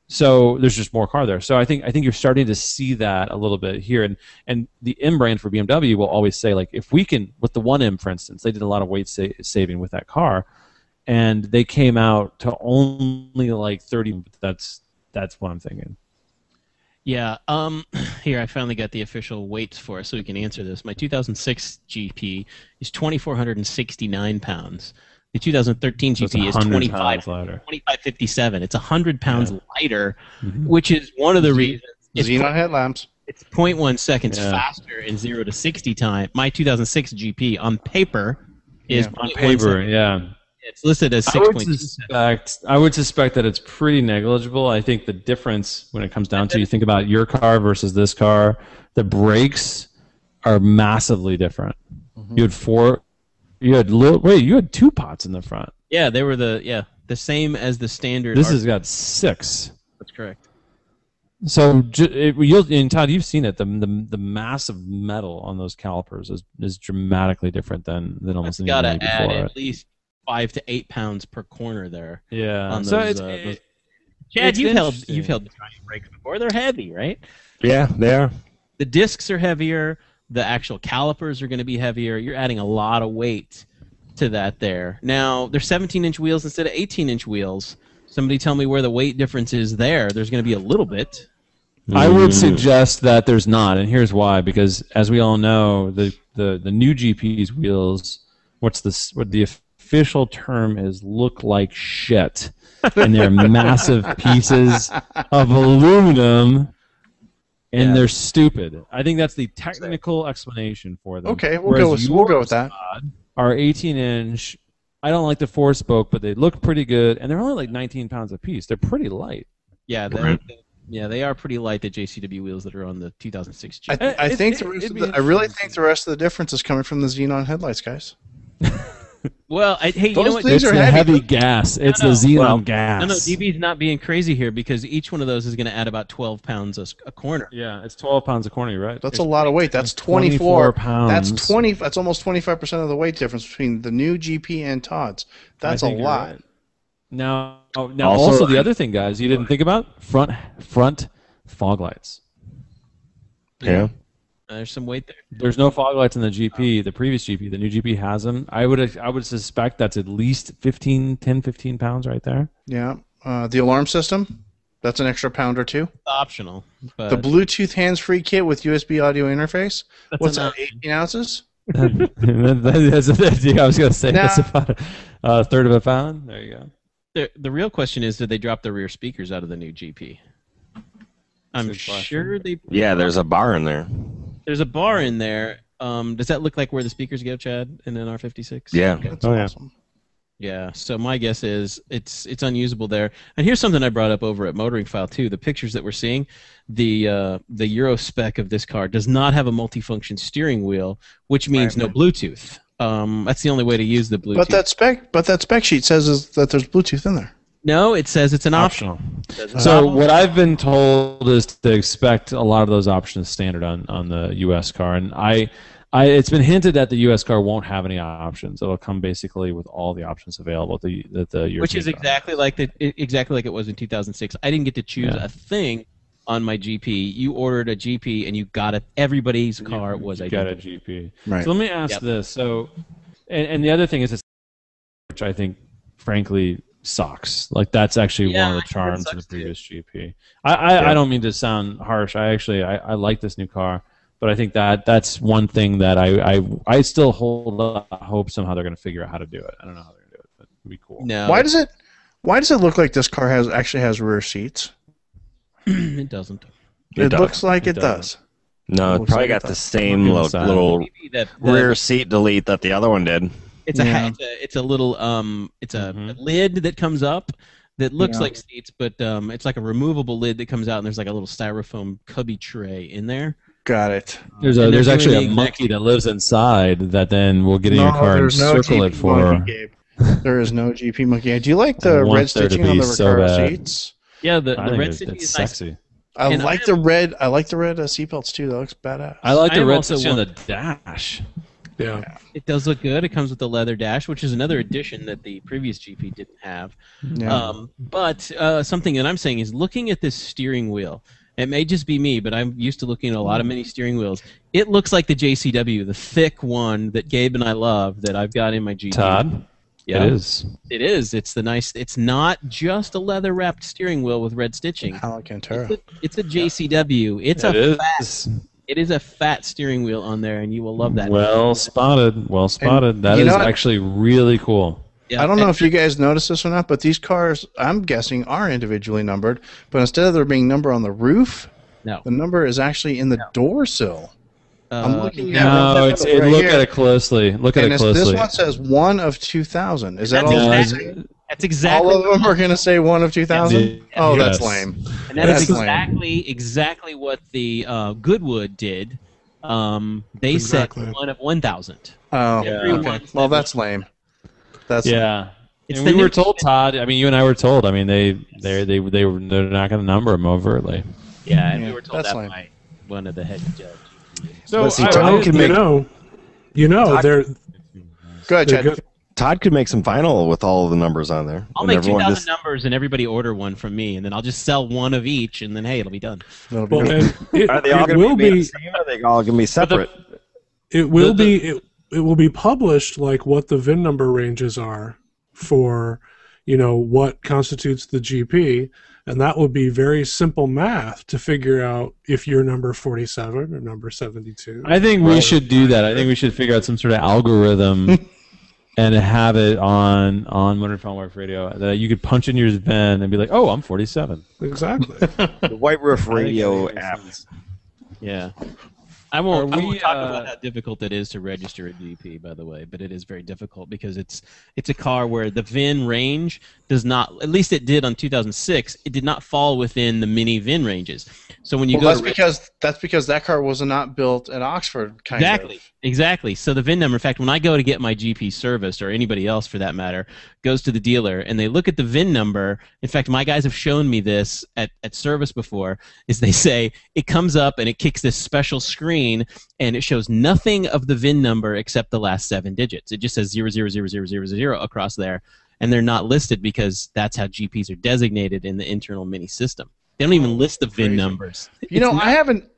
So there's just more car there. So I think you're starting to see that a little bit here, and the M brand for BMW will always say, like, if we can, with the 1M for instance, they did a lot of weight saving with that car. And they came out to only like 30. That's what I'm thinking. Yeah. Here, I finally got the official weights for us, so we can answer this. My 2006 GP is 2,469 pounds. The 2013 So it's GP is 100 pounds lighter. 2557. It's 100 pounds lighter, which is one of the reasons. Xenon headlamps. It's 0.1 seconds Yeah. faster in 0 to 60 time. My 2006 GP on paper is On 0.1 paper, seconds. yeah. It's listed as I would 6.2. I would suspect that it's pretty negligible. I think the difference when it comes down to you think about your car versus this car, the brakes are massively different. You had two pots in the front. Yeah, they were the same as the standard. This has got 6. That's correct. So, and Todd, you've seen it. The massive metal on those calipers is dramatically different than almost It's got anything to add before. at least 5 to 8 pounds per corner there. Yeah. On So those, Chad, it's you've held interesting. the giant brakes before. They're heavy, right? Yeah, they are. The discs are heavier. The actual calipers are going to be heavier. You're adding a lot of weight to that there. Now, they're 17-inch wheels instead of 18-inch wheels. Somebody tell me where the weight difference is there. There's going to be a little bit. I would suggest that there's not, and here's why. Because as we all know, the new GP's wheels, what the official term is, look like shit, and they're massive pieces of aluminum, and they're stupid. I think that's the technical explanation for them. Okay, we'll go with that. Our 18-inch. I don't like the 4-spoke, but they look pretty good, and they're only like 19 pounds a piece. They're pretty light. Yeah, they are pretty light, the JCW wheels that are on the 2006 GP. I really think the rest of the difference is coming from the xenon headlights, guys. Well, hey, you know Those what? things It's are the heavy. heavy gas. It's the xenon gas. No, DB's not being crazy here because each one of those is going to add about 12 pounds a corner. Yeah, it's 12 pounds a corner, you're right? That's a lot of weight. That's 24 24 pounds. That's almost 25% of the weight difference between the new GP and Todd's. That's I a think you're lot. right. Now, also the other thing, guys, you didn't think about front fog lights. Yeah. There's some weight there. There's no fog lights in the GP. The previous GP, the new GP has them. I would suspect that's at least 10, 15 pounds right there. Yeah. The alarm system, that's an extra pound or two. Optional. But The Bluetooth hands-free kit with USB audio interface. That's What's enough. that? 18 ounces? I was going to say that's Nah. about a third of a pound. There you go. the real question is, did they drop the rear speakers out of the new GP? I'm Good question. sure they. Yeah, there's a bar in there. There's a bar in there. Does that look like where the speakers go, Chad, in an R56? Yeah. That's Oh, yeah. awesome. Yeah, so my guess is it's unusable there. And here's something I brought up over at Motoring File too. The pictures that we're seeing, the Euro spec of this car does not have a multifunction steering wheel, which means no Bluetooth. That's the only way to use the Bluetooth. But that spec sheet says that there's Bluetooth in there. No, it says it's an optional. So what I've been told is to expect a lot of those options standard on the U.S. car, and it's been hinted that the U.S. car won't have any options. It'll come basically with all the options available that the European Which is car exactly like it was in 2006. I didn't get to choose a thing on my GP. You ordered a GP and you got it. Everybody's car was You got a identical. GP. Right. So let me ask this. So, and the other thing is, which I think, frankly, sucks. Like that's actually Yeah, one of I the think it charms of the sucks, too. previous GP. I don't mean to sound harsh. I like this new car, but I think that's one thing that I still hold up hope somehow they're going to figure out how to do it. I don't know how they're going to do it, but it'd be cool. No, Why does it look like this car actually has rear seats? it doesn't. It does. looks like it doesn't. does. No, it Looks probably like got it the does. same Look inside. little Maybe the rear seat delete that the other one did. It's Yeah. it's a little it's a lid that comes up that looks like seats, but it's like a removable lid that comes out, and there's like a little styrofoam cubby tray in there. Got it. There's And they're actually doing a the monkey that lives inside that then will get in your car and there's no circle it GP for. monkey, Gabe. There is no GP monkey. Do you like I the want red there to stitching on be the so Recaro bad. seats? Yeah, the I think red it's city is sexy. nice. I And like the red. I like the red seatbelts too. That looks badass. I like I the am red also section on one- the dash. Yeah. It does look good. It comes with the leather dash, which is another addition that the previous GP didn't have. Yeah. But something that I'm saying is looking at this steering wheel. It may just be me, but I'm used to looking at a lot of mini steering wheels. It looks like the JCW, the thick one that Gabe and I love that I've got in my GP. Todd, Yeah. it is. It is. It's the nice. It's not just a leather wrapped steering wheel with red stitching. Alcantara. It's a JCW. It's It a is. fat. It is a fat steering wheel on there, and you will love that. Well spotted. Well spotted. That you is know what? actually really cool. I don't know if you guys noticed this or not, but these cars, I'm guessing, are individually numbered. But instead of there being number on the roof, No. the number is actually in the door sill. I'm looking at No, it. it's right look here. at it closely. Look at And it this closely. one says 1 of 2,000. Is that That's all? exactly, that's exactly. All of them are going to say 1 of 2,000? Oh, that's Yes. lame. And that's That's lame. exactly what the Goodwood did. They Exactly. said 1 of 1,000. Oh, Yeah. okay. Well, that's lame. That's Yeah. It's And the we were new- told, Todd. I mean, you and I were told. I mean, they're not going to number them overtly. Yeah, and Yeah, we were told that's that lame. by one of the head judges. So But see, I- Todd I- can You make know, they're Go ahead, they're Chad. good. Todd could make some vinyl with all of the numbers on there. I'll And make everyone 2,000 just- numbers and everybody order one from me, and then I'll just sell one of each, and then hey, it'll be done. That'll be Well, good. and Are they all it going will to be the be same? Or are they all going to be separate? it will be it will be published like what the VIN number ranges are for, what constitutes the GP, and that would be very simple math to figure out if you're number 47 or number 72. I think we should do that. I think we should figure out some sort of algorithm and have it on Modern Film Wife Radio that you could punch in your VIN and be like, "Oh, I'm 47." Exactly. The White Roof I Radio think that app. makes sense. Yeah. I won't Are we, talk about how difficult it is to register a GP, by the way, but it is very difficult because it's a car where the VIN range does not, at least it did on 2006, it did not fall within the mini VIN ranges. So when you Well, go that's because that car was not built at Oxford, kind of. Exactly. So the VIN number, in fact, when I go to get my GP serviced, or anybody else for that matter, goes to the dealer and they look at the VIN number. In fact, my guys have shown me this at service before, is they say it comes up and it kicks this special screen and it shows nothing of the VIN number except the last 7 digits. It just says 000000 across there, and they're not listed because that's how GPs are designated in the internal mini system. They don't even list the VIN Crazy. numbers.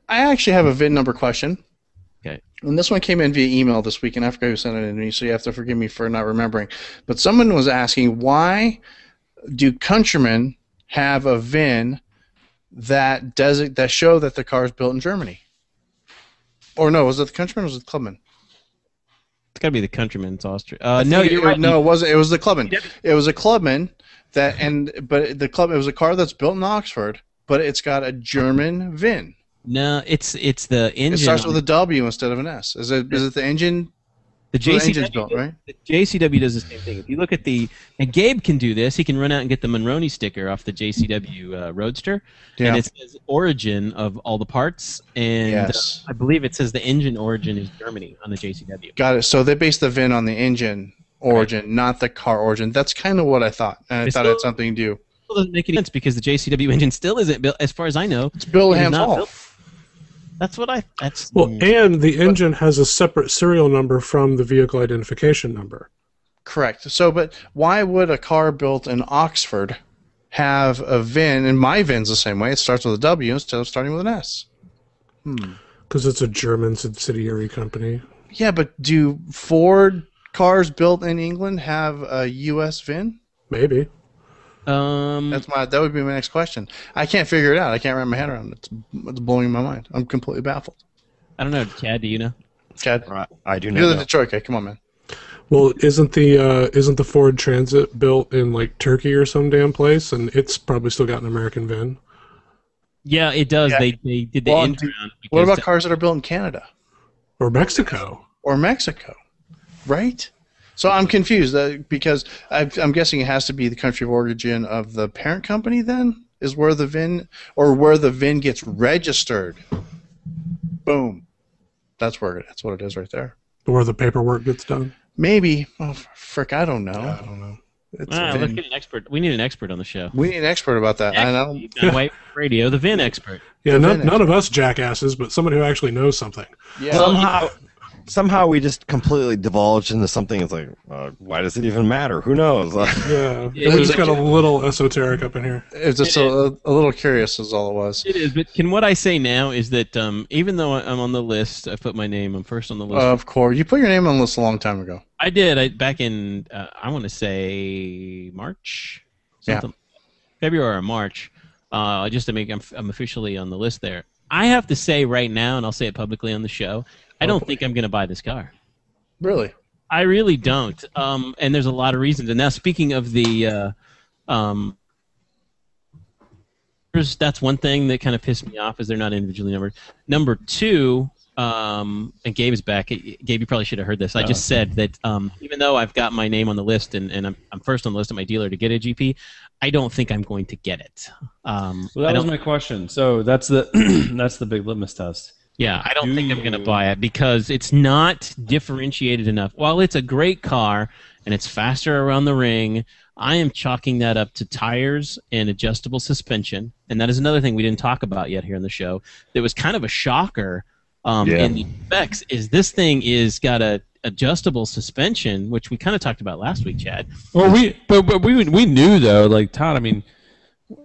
I actually have a VIN number question. Okay. And this one came in via email this week, and I forgot who sent it in to me, so you have to forgive me for not remembering. But someone was asking, why do Countrymen have a VIN that show that the car is built in Germany? Or no, was it the Countryman or was it the Clubman? It's got to be the Countryman's Austria. No, you're right. No, it wasn't. It was the Clubman. It was a Clubman but the club. It was a car that's built in Oxford, but it's got a German VIN. No, it's the engine. It starts with a W instead of an S. Is it the engine? The The engine's JCW, built, right? the JCW does the same thing. If you look at and Gabe can do this. He can run out and get the Monroney sticker off the JCW Roadster, Yeah. and it says origin of all the parts, and Yes. I believe it says the engine origin is Germany on the JCW. Got it. So they based the VIN on the engine origin, not the car origin. That's kind of what I thought, and I It's thought it had still- something to do. It doesn't make any sense because the JCW engine still isn't built, as far as I know. It's Bill it is Ham's not Hall. built. That's what I. That's Well, and the engine has a separate serial number from the vehicle identification number. Correct. So, but why would a car built in Oxford have a VIN? And my VIN's the same way. It starts with a W instead of starting with an S. Because it's a German subsidiary company. Yeah, but do Ford cars built in England have a U.S. VIN? Maybe. That would be my next question. I can't figure it out. I can't wrap my head around it. It's blowing my mind. I'm completely baffled. I don't know, Chad. Do you know? Chad, I do you're not the know. Detroit guy. Come on, man. Well, isn't the Ford Transit built in like Turkey or some damn place, and it's probably still got an American VIN? Yeah, it does. Yeah. They did the Well, intro. What about cars that are built in Canada Or Mexico? or Mexico? Right? So I'm confused because I'm guessing it has to be the country of origin of the parent company. Then is where the VIN gets registered. Boom. That's what it is right there. Or the paperwork gets done? Maybe. Oh, frick, I don't know. I don't know. It's Let's VIN. get an expert. We need an expert on the show. We need an expert about that. I know. White Radio, the VIN expert. Yeah, VIN none of us jackasses, but somebody who actually knows something. Yeah. Somehow we just completely divulged into something. It's like, why does it even matter? Who knows? Yeah, Yeah, we just it's got a little esoteric up in here. It's just a little curious is all it was. It is, but what I say now is that even though I'm on the list, I put my name. I'm first on the list. Of course. You put your name on the list a long time ago. I did. Back in I want to say March, something. February or March. Just to make I'm officially on the list there. I have to say right now, and I'll say it publicly on the show. I don't think I'm going to buy this car. Really? I really don't. And there's a lot of reasons. And now, speaking of the, that's one thing that kind of pissed me off is they're not individually numbered. Number two, and Gabe is back. Gabe, you probably should have heard this. I just said that even though I've got my name on the list and I'm first on the list of my dealer to get a GP, I don't think I'm going to get it. Well, that was my question. So that's the that's the big litmus test. Yeah, I don't think I'm going to buy it because it's not differentiated enough. While it's a great car and it's faster around the ring, I am chalking that up to tires and adjustable suspension. And that is another thing we didn't talk about yet here on the show. That was kind of a shocker in the specs is this thing is got a adjustable suspension, which we kind of talked about last week, Chad. Well, we knew though, like Todd. I mean,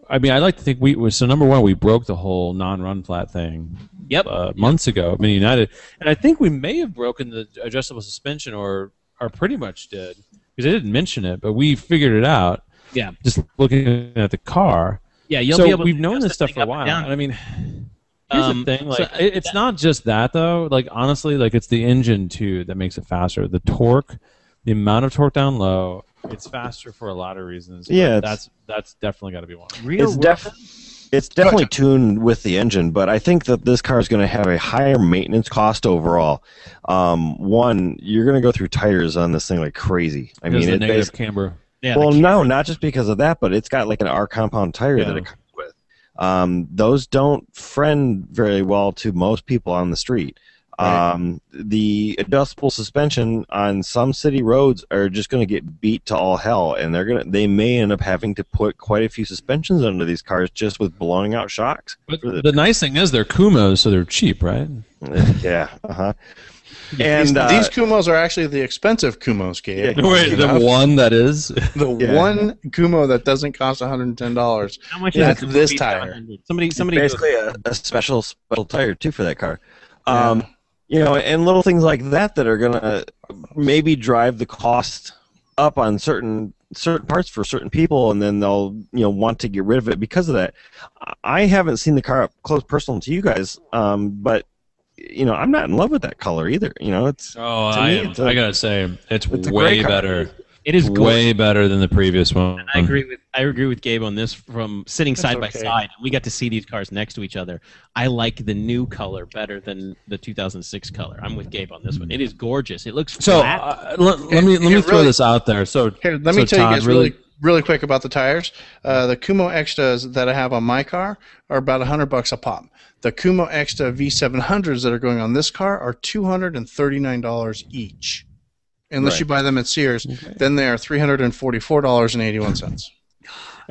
I like to think so. Number one, we broke the whole non-run flat thing. Yep. Months ago, Mini United, and I think we may have broken the adjustable suspension, or pretty much did, because they didn't mention it, but we figured it out. Yeah. Just looking at the car. Yeah, you'll be able. We've to known this stuff for a while. And I mean, here's the thing: like, it's not just that though. Like honestly, like it's the engine too that makes it faster. The torque, the amount of torque down low. It's faster for a lot of reasons. Yeah, that's definitely got to be one. It's definitely tuned with the engine, but I think that this car is going to have a higher maintenance cost overall. One, you're going to go through tires on this thing like crazy. I mean, the negative camber. Yeah, well, no, not just because of that, but it's got like an R compound tire that it comes with. Those don't friend very well to most people on the street. Right. The adjustable suspension on some city roads are just going to get beat to all hell, and they may end up having to put quite a few suspensions under these cars just with blowing out shocks. But the nice thing is they're Kumos, so they're cheap, right? Yeah. And these Kumos are actually the expensive Kumos, Gabe. Yeah, wait, the one that is the one Kumo that doesn't cost $110. How much is this tire? Somebody basically a special tire too for that car. And little things like that are gonna maybe drive the cost up on certain parts for certain people, and then they'll want to get rid of it because of that. I haven't seen the car up close personal to you guys, but I'm not in love with that color either. It's I gotta say it's way better. It is way better than the previous one. And I agree with Gabe on this. From sitting side by side, we got to see these cars next to each other. I like the new color better than the 2006 color. I'm with Gabe on this one. It is gorgeous. It looks flat. Let me throw this out there. So let me tell you guys really quick about the tires. The Kumo Extras that I have on my car are about $100 a pop. The Kumo Extra V700s that are going on this car are $239 each. Unless you buy them at Sears, then they are $344.81.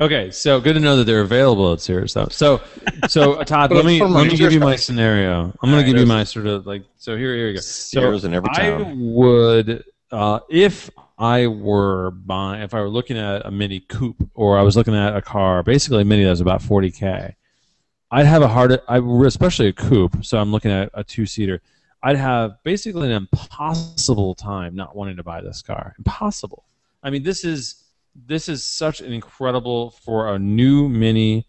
Okay, so good to know that they're available at Sears, though. So Todd, let me give you my scenario. I'm going to give you my sort of like. So here you go. Sears in every town. I would, if I were looking at a Mini Coupe, or I was looking at a car, basically a Mini that was about $40K, I'd have especially a coupe. So I'm looking at a two-seater. I'd have basically an impossible time not wanting to buy this car. Impossible. I mean, this is such an incredible, for a new Mini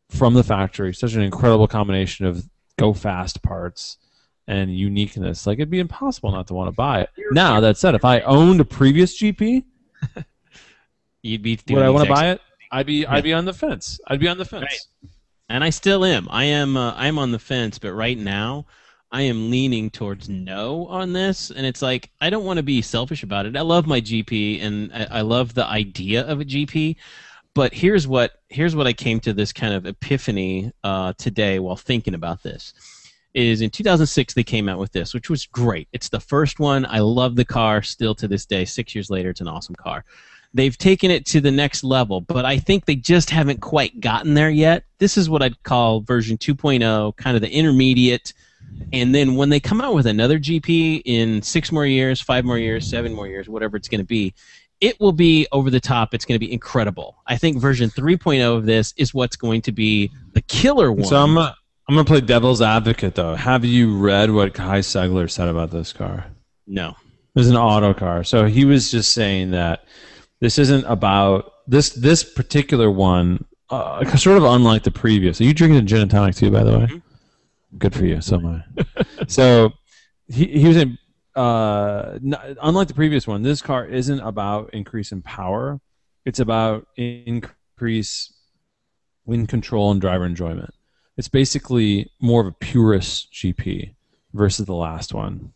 from the factory, such an incredible combination of go fast parts and uniqueness. Like, it'd be impossible not to want to buy it. Now, that said, if I owned a previous GP, would I want to buy it? I'd be on the fence. I'd be on the fence. Right. And I still am. I'm on the fence, but right now I am leaning towards no on this, and it's like I don't want to be selfish about it. I love my GP, and I love the idea of a GP, but here's what I came to this kind of epiphany today while thinking about this. Is in 2006 they came out with this, which was great. It's the first one. I love the car still to this day. 6 years later, it's an awesome car. They've taken it to the next level, but I think they just haven't quite gotten there yet. This is what I'd call version 2.0, kind of the intermediate. And then when they come out with another GP in 6 more years, 5 more years, 7 more years, whatever it's going to be, it will be over the top. It's going to be incredible. I think version 3.0 of this is what's going to be the killer one. So I'm going to play devil's advocate, though. Have you read what Kai Segler said about this car? No. It was an auto car. So he was just saying that this isn't about this particular one, sort of unlike the previous. Are you drinking a gin and tonic too, by the way? Mm-hmm. Good for you. So am I. So he was saying unlike the previous one, this car isn't about increase in power. It's about increase wind control and driver enjoyment. It's basically more of a purist GP versus the last one.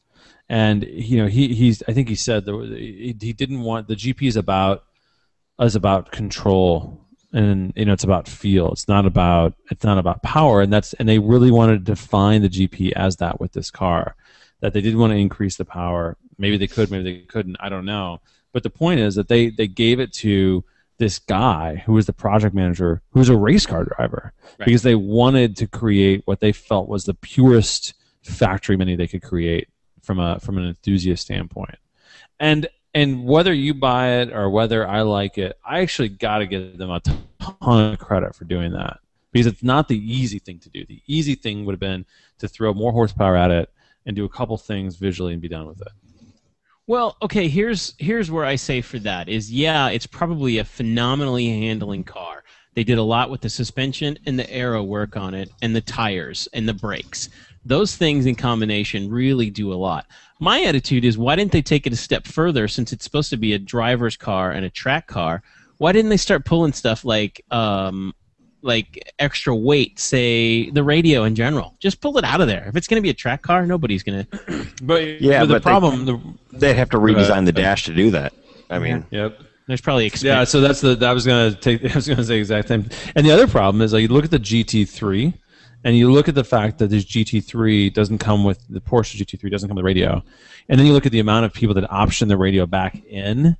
And he's I think he said that he didn't want the GP is about control, and it's about feel. It's not about power, and they really wanted to define the GP as that with this car. That they did want to increase the power. Maybe they could, maybe they couldn't. I don't know. But the point is that they gave it to this guy who was the project manager, who was a race car driver, right, because they wanted to create what they felt was the purest factory mini they could create from an enthusiast standpoint. And whether you buy it or whether I like it, I actually got to give them a ton of credit for doing that, because it's not the easy thing to do. The easy thing would have been to throw more horsepower at it and do a couple things visually and be done with it. Well, okay, here's where I say for that is, yeah, it's probably a phenomenally handling car. They did a lot with the suspension and the aero work on it, and the tires and the brakes. Those things in combination really do a lot. My attitude is, why didn't they take it a step further, since it's supposed to be a driver's car and a track car? Why didn't they start pulling stuff like extra weight, say the radio in general? Just pull it out of there. If it's going to be a track car, nobody's going to. But the problem, they'd have to redesign the dash to do that. I mean, yep. There's probably expense. Yeah, so I was going to say the exact same. And the other problem is, like, you look at the GT3, and you look at the fact that this GT3 doesn't come with the Porsche GT3 doesn't come with radio, and then you look at the amount of people that option the radio back in,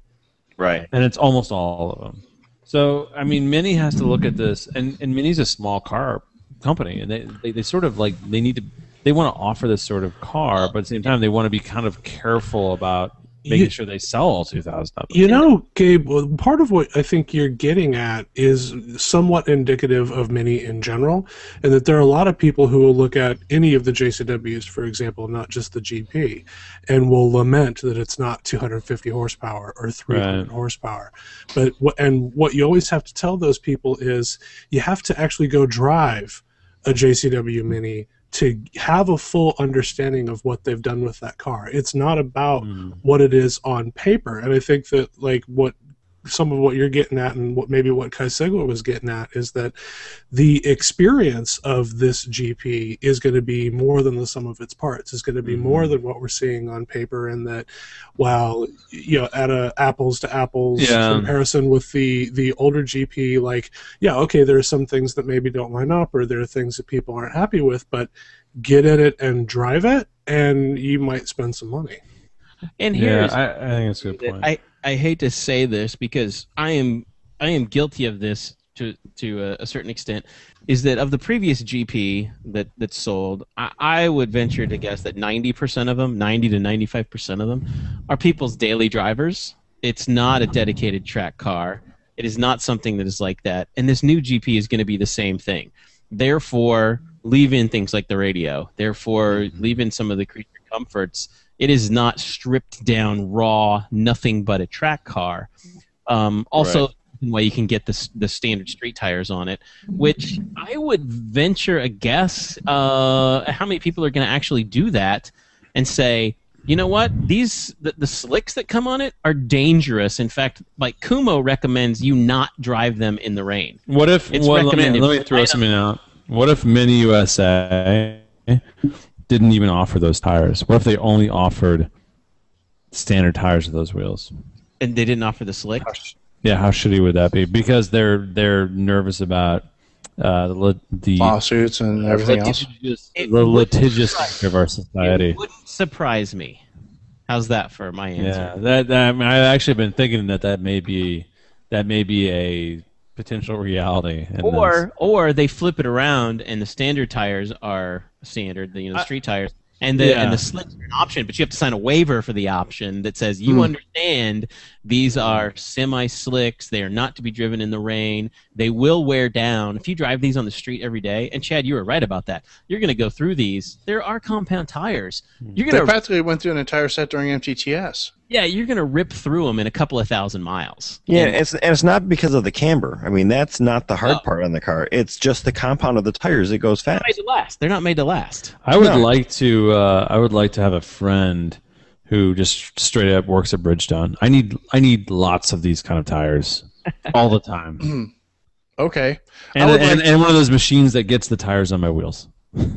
right? And it's almost all of them. So I mean, Mini has to look at this, and Mini's a small car company, and they sort of like they want to offer this sort of car, but at the same time they want to be kind of careful about making sure they sell all 2,000 of them. Gabe, part of what I think you're getting at is somewhat indicative of Mini in general, and that there are a lot of people who will look at any of the JCWs, for example, not just the GP, and will lament that it's not 250 horsepower or 300 horsepower. But what you always have to tell those people is you have to actually go drive a JCW Mini to have a full understanding of what they've done with that car. It's not about what it is on paper. And I think that, like, some of what you're getting at, and what Kai Segler was getting at, is that the experience of this GP is going to be more than the sum of its parts. It's going to be more than what we're seeing on paper, and that while at a apples to apples comparison with the older GP, like, okay, there are some things that maybe don't line up, or there are things that people aren't happy with, but get in it and drive it, and you might spend some money. And here's, I think that's a good point. I hate to say this, because I am guilty of this to a certain extent, is that of the previous GP that sold, I would venture to guess that 90% of them, 90 to 95% of them, are people's daily drivers. It's not a dedicated track car. It is not something that is like that. And this new GP is going to be the same thing. Therefore, leave in things like the radio. Therefore, leave in some of the creature comforts. It is not stripped down, raw, nothing but a track car. Also, why you can get the standard street tires on it, which I would venture a guess how many people are going to actually do that and say, you know what, the slicks that come on it are dangerous. In fact, like, Kumo recommends you not drive them in the rain. What if? Let me throw something out. What if Mini USA didn't even offer those tires? What if they only offered standard tires with those wheels? And they didn't offer the slick? Yeah, how shitty would that be? Because they're nervous about the lawsuits and everything else. The litigious nature of our society. It wouldn't surprise me. How's that for my answer? Yeah, I've actually been thinking that may be a potential reality. Or they flip it around, and the standard tires are standard, the street tires, and the slicks are an option, but you have to sign a waiver for the option that says you understand these are semi-slicks. They are not to be driven in the rain. They will wear down. If you drive these on the street every day, and Chad, you were right about that, you're going to go through these. There are compound tires. They practically went through an entire set during MTTS. Yeah, you're going to rip through them in a couple of thousand miles. Yeah, and it's not because of the camber. I mean, that's not the hard part on the car. It's just the compound of the tires that goes fast. They're not made to last. I would like to have a friend who just straight up works at Bridgestone. I need lots of these kind of tires all the time. Okay. And one of those machines that gets the tires on my wheels.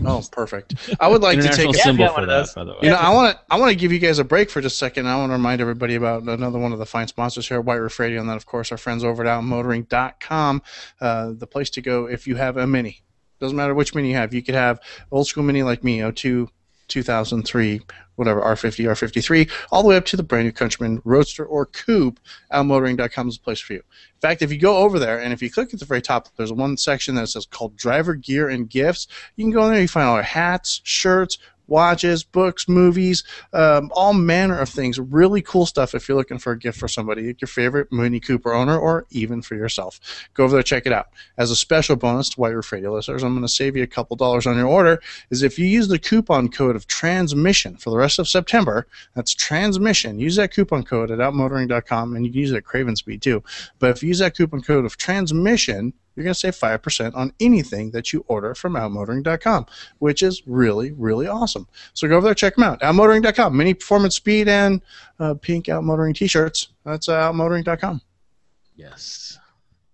Oh, perfect. I would like to take International a symbol got for one of that, those. by the way. You know, I want to give you guys a break for just a second. I want to remind everybody about another one of the fine sponsors here at White Roof Radio, and then, of course, our friends over at outmotoring.com, the place to go if you have a Mini. Doesn't matter which Mini you have. You could have old school Mini like me, 02, 2003, whatever, R50, R53, all the way up to the brand new Countryman, Roadster, or Coupe. Outmotoring.com is the place for you. In fact, if you go over there and if you click at the very top, there's one section that says called Driver Gear and Gifts. You can go in there, you find all our hats, shirts, watches, books, movies, all manner of things. Really cool stuff if you're looking for a gift for somebody, like your favorite Mini Cooper owner, or even for yourself. Go over there, check it out. As a special bonus to White Roof Radio listeners, I'm going to save you a couple dollars on your order, is if you use the coupon code of transmission for the rest of September, that's transmission. Use that coupon code at outmotoring.com, and you can use it at Craven Speed too. But if you use that coupon code of transmission, you're going to save 5% on anything that you order from outmotoring.com, which is really, really awesome. So go over there, check them out. Outmotoring.com, Mini Performance Speed and pink Outmotoring t-shirts. That's outmotoring.com. Yes.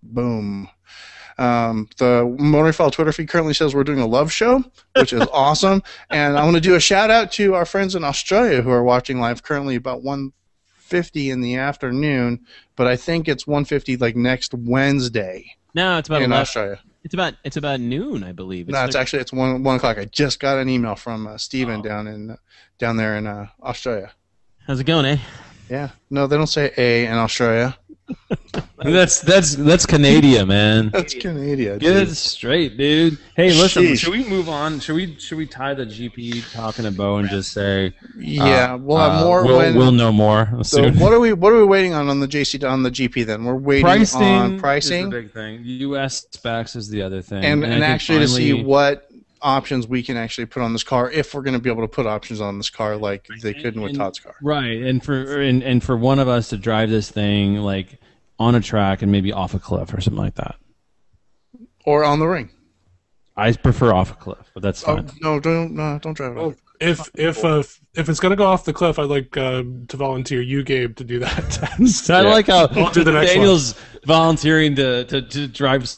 Boom. The Motoring File Twitter feed currently says we're doing a love show, which is awesome. And I want to do a shout out to our friends in Australia who are watching live currently about 1:50 in the afternoon, but I think it's 1:50 like next Wednesday. No, it's about in 11. Australia. It's about noon, I believe. No, it's 1 o'clock. I just got an email from Steven down there in Australia. How's it going, eh? Yeah. No, they don't say A in Australia. That's Canada, man. That's Canada. Get Dude. it straight, dude. Hey, listen. Sheesh. Should we move on? Should we tie the GP talking a bow and just say? Yeah, we'll have more. We'll know more So soon. what are we waiting on the GP then? We're waiting on pricing. Is the big thing. U.S. specs is the other thing. And I think actually to see finally- what options we can actually put on this car, if we're going to be able to put options on this car like they couldn't with Todd's car. Right, and for one of us to drive this thing like on a track and maybe off a cliff or something like that. Or on the ring. I prefer off a cliff, but that's fine. No, don't drive it off. If it's gonna go off the cliff, I'd like to volunteer you, Gabe, to do that test. I like how I'll do the next Daniel's volunteering to drive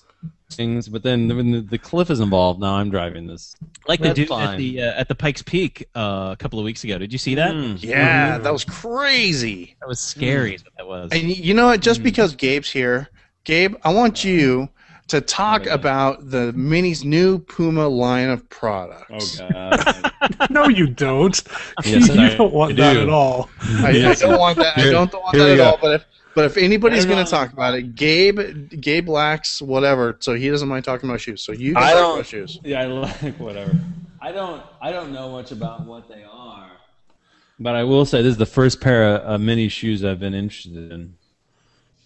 things, but then when the cliff is involved, now I'm driving this. Like the That's dude fine. at the Pikes Peak a couple of weeks ago. Did you see that? Yeah, that was crazy. That was scary. Is what that was. And you know what? Just because Gabe's here, Gabe, I want you to talk about the Mini's new Puma line of products. Oh God! No, you don't. Yes, you I don't want do. that at all. I don't want that. I don't want Here that we at go. all. But if anybody's going to talk about it, Gabe lacks whatever, so he doesn't mind talking about shoes. So you can talk about shoes. Yeah, I like whatever. I don't know much about what they are, but I will say this is the first pair of mini shoes I've been interested in.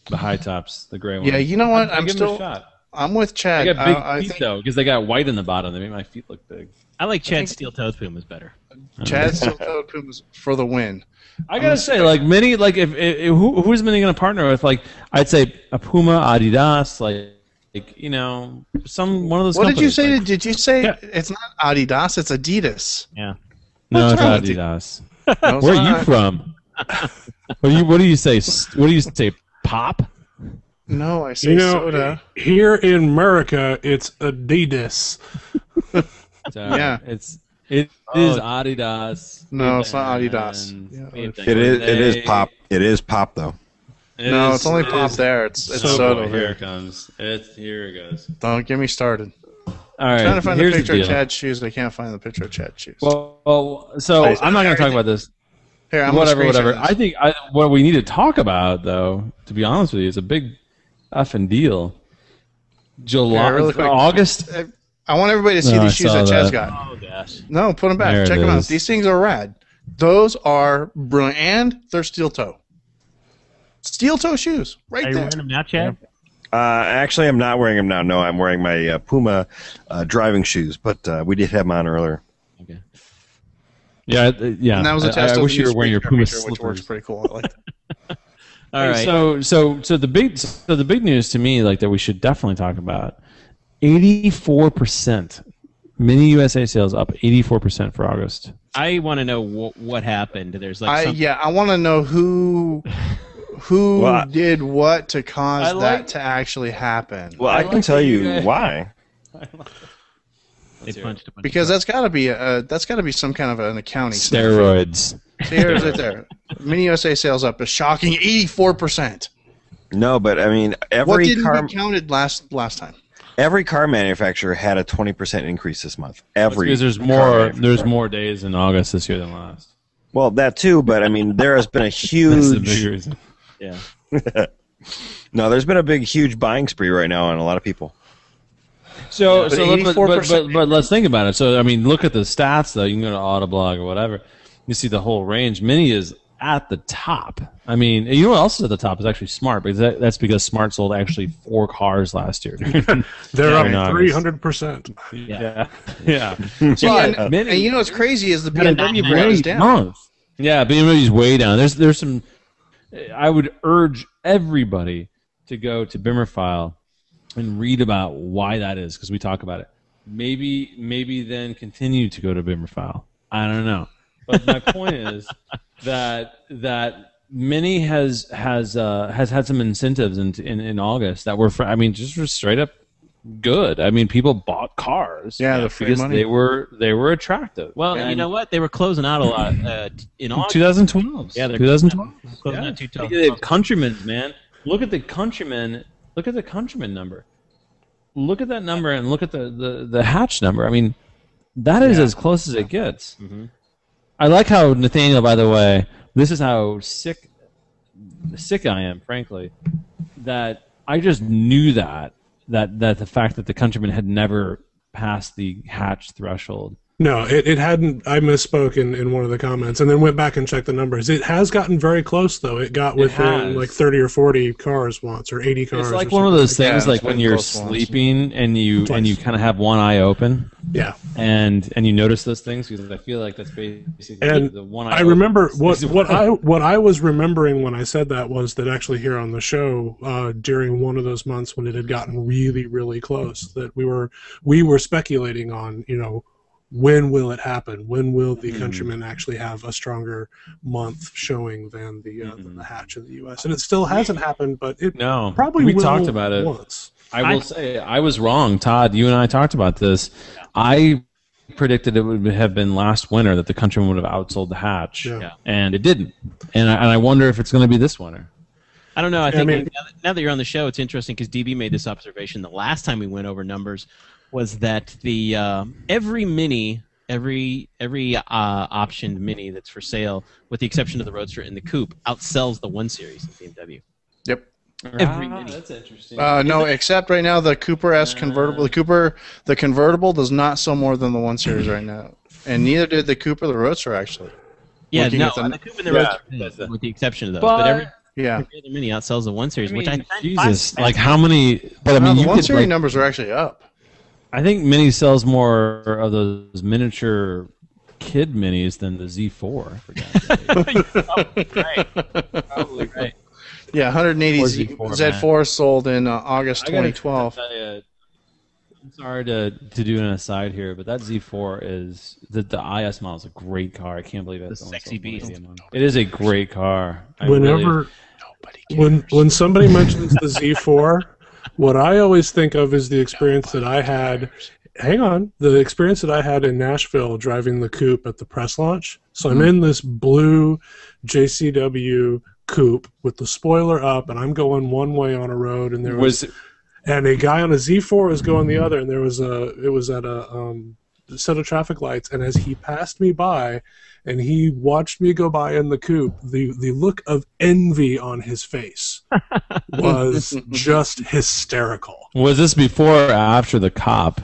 The high tops, the gray ones. Yeah, you know what? I'll give them a shot. I'm with Chad. They got big I feet think though, because they got white in the bottom. They make my feet look big. I like Chad Steel-Toed Pumas better. Chad's Steel-Toed Pumas for the win. I gotta say, like many, like if who's Mini gonna partner with? Like I'd say a Puma, Adidas, like you know, one of those. What did you companies, say? like- Did you say Yeah. it's not Adidas? It's Adidas. Yeah. No, What's it's wrong with you? Adidas. No, it's Where are not. you from? What do you say? What do you say? Pop? No, I say You know, soda. here in America, it's Adidas. Yeah. It is Adidas. No, it's not And- Adidas. Yeah. It is pop. It is pop though. No, it's only pop there. It's Oh, soda boy, over here here. it comes. Here it goes. Don't get me started. All right. Trying to find the here's picture of deal. Chad's shoes. I can't find the picture of Chad's shoes. Well, so Nice. I'm not going to talk about this. Here, I'm gonna Whatever. screenshot I think what we need to talk about, though, to be honest with you, is a big effing deal. July, Yeah, really quick. August. this. I want everybody to see No, I these shoes saw that Chad's that. got. Oh gosh. No, put them back. There it Check them out. is. These things are rad. Those are brilliant, and they're steel toe. Steel toe shoes, right Are you there. wearing them now, Chad? Actually, I'm not wearing them now. No, I'm wearing my Puma driving shoes, but we did have them on earlier. Okay. Yeah, yeah. And that was a test I of wish the you new were wearing your speaker Puma feature, which works slippers. pretty cool. I like that. All right. So the big news to me, like that, we should definitely talk about. 84% Mini USA sales up 84% for August. I want to know what happened. There's like I want to know who did what to cause that to actually happen. Well, I can tell you why. they punched a bunch Because of that's got to be some kind of an accounting. Steroids. See, here's it there. Mini USA sales up a shocking 84%. No, but I mean, What every didn't car get counted last time? every car manufacturer had a 20% increase this month. Every Because there's more days in August this year than last. Well, that too, but I mean, there has been a That's the big huge. reason. yeah. No, there's been a huge buying spree right now on a lot of people. So, But but 84%. let's think about it. So, I mean, look at the stats, though. You can go to Autoblog or whatever. You see the whole range. Mini is at the top. I mean, you know what else is at the top is actually Smart, because that's because Smart sold actually 4 cars last year. They're up Yeah. 300%. Yeah. See, and you know what's crazy is the Had a BMW brand is great down. month. Yeah, BMW's way down. There's some. I would urge everybody to go to Bimmerfile and read about why that is, because we talk about it. Maybe then continue to go to Bimmerfile. I don't know. But my point is that Mini has had some incentives in August that were just for straight up good. I mean, people bought cars. Yeah, the free because money. they were attractive. Well, And you know what? They were closing out a lot in August. 2012. Yeah, they're 2012. closing Yeah. out 2012. Look at the Countrymen, man. Look at the Countrymen. Look at the Countryman number. Look at that number and look at the hatch number. I mean, that is as close as it gets. Mhm. I like how Nathaniel, by the way, this is how sick I am, frankly, that I just knew that the fact that the Countryman had never passed the hatch threshold. No, it hadn't. I misspoke in one of the comments, and then went back and checked the numbers. It has gotten very close, though. It got within has. like 30 or 40 cars once, or 80 cars. It's or like one of those something things, that. Yeah, like it's when been you're close once. sleeping and you kind of have one eye open, Yeah, and you notice those things, because I feel like that's basically and the one eye. I remember open. what I was remembering when I said that was that actually here on the show during one of those months when it had gotten really, really close, that we were speculating on, when will it happen? When will the Countryman actually have a stronger month showing than the hatch in the U.S.? And it still hasn't happened, but it No, probably we will talked about it once. I will say I was wrong, Todd. You and I talked about this. I predicted it would have been last winter that the Countryman would have outsold the hatch, Yeah. and it didn't. And I wonder if it's going to be this winter. I don't know. I think mean- now that you're on the show, it's interesting because DB made this observation the last time we went over numbers was that the every optioned Mini that's for sale, with the exception of the Roadster and the Coupe, outsells the 1 Series of BMW. Yep. Every Mini. That's interesting. No, except right now the Cooper S convertible. The convertible does not sell more than the 1 Series right now, and neither did the Coupe or the Roadster actually. Yeah, Looking no, at the- the Coupe and the Roadster, is, with the exception of those. But every Yeah. other Mini outsells the 1 Series, which I find Jesus, like fascinating. how many? But I No, mean, the you 1 could, Series like, numbers are actually up. I think Mini sells more of those miniature kid minis than the Z4. For God's sake. Probably right. Yeah, 180 Or Z4, Z4, sold in August I gotta 2012. tell you, I'm sorry to do an aside here, but that Z4 is the IS model is a great car. I can't believe it's The only sexy sold beast. 180 a month. It is a great car. Whenever when somebody mentions the Z4, what I always think of is the experience that I had. Hang on, the experience that I had in Nashville driving the coupe at the press launch. So I'm in this blue JCW coupe with the spoiler up, and I'm going one way on a road, and there was and a guy on a Z4 was going the other, and it was at a set of traffic lights, and as he passed me by and he watched me go by in the coupe, the look of envy on his face was just hysterical. Was this before or after the cop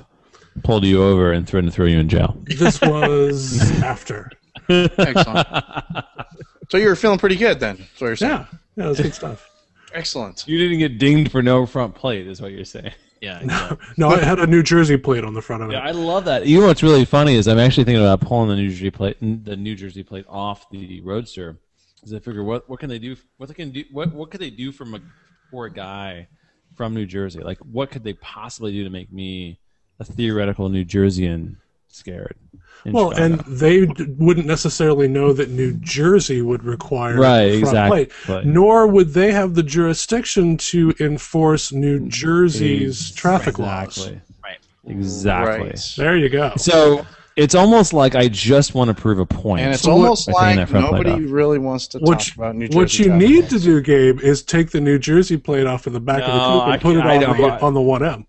pulled you over and threatened to throw you in jail? This was after. Excellent. So you were feeling pretty good then, that's what you're saying. Yeah, it was good stuff. Excellent. You didn't get dinged for no front plate, is what you're saying. Yeah, exactly. No, I had a New Jersey plate on the front of it. Yeah, I love that. You know what's really funny is I'm actually thinking about pulling the New Jersey plate off the Roadster, because I figure what can they do? What could they do for a guy from New Jersey? Like, what could they possibly do to make me a theoretical New Jerseyan scared. in Well, Chicago. and they wouldn't necessarily know that New Jersey would require a front plate, nor would they have the jurisdiction to enforce New Jersey's traffic laws. Exactly. Right. There you go. So it's almost like I just want to prove a point. And it's by almost taking like that front plate nobody off. really wants to talk about New Jersey. What you traffic need laws. to do, Gabe, is take the New Jersey plate off of the back of the coupe and put it on the 1M.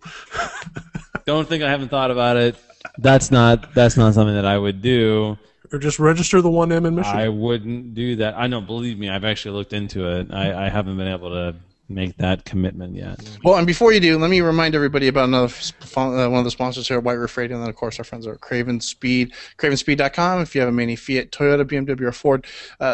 Don't think I haven't thought about it. That's not something that I would do. Or just register the 1M in Michigan. I wouldn't do that. I know, believe me, I've actually looked into it. I haven't been able to make that commitment yet. Well, and before you do, let me remind everybody about another one of the sponsors here at White Roof Radio, and then, of course, our friends at Craven Speed, cravenspeed.com. If you have a Mini, Fiat, Toyota, BMW, or Ford,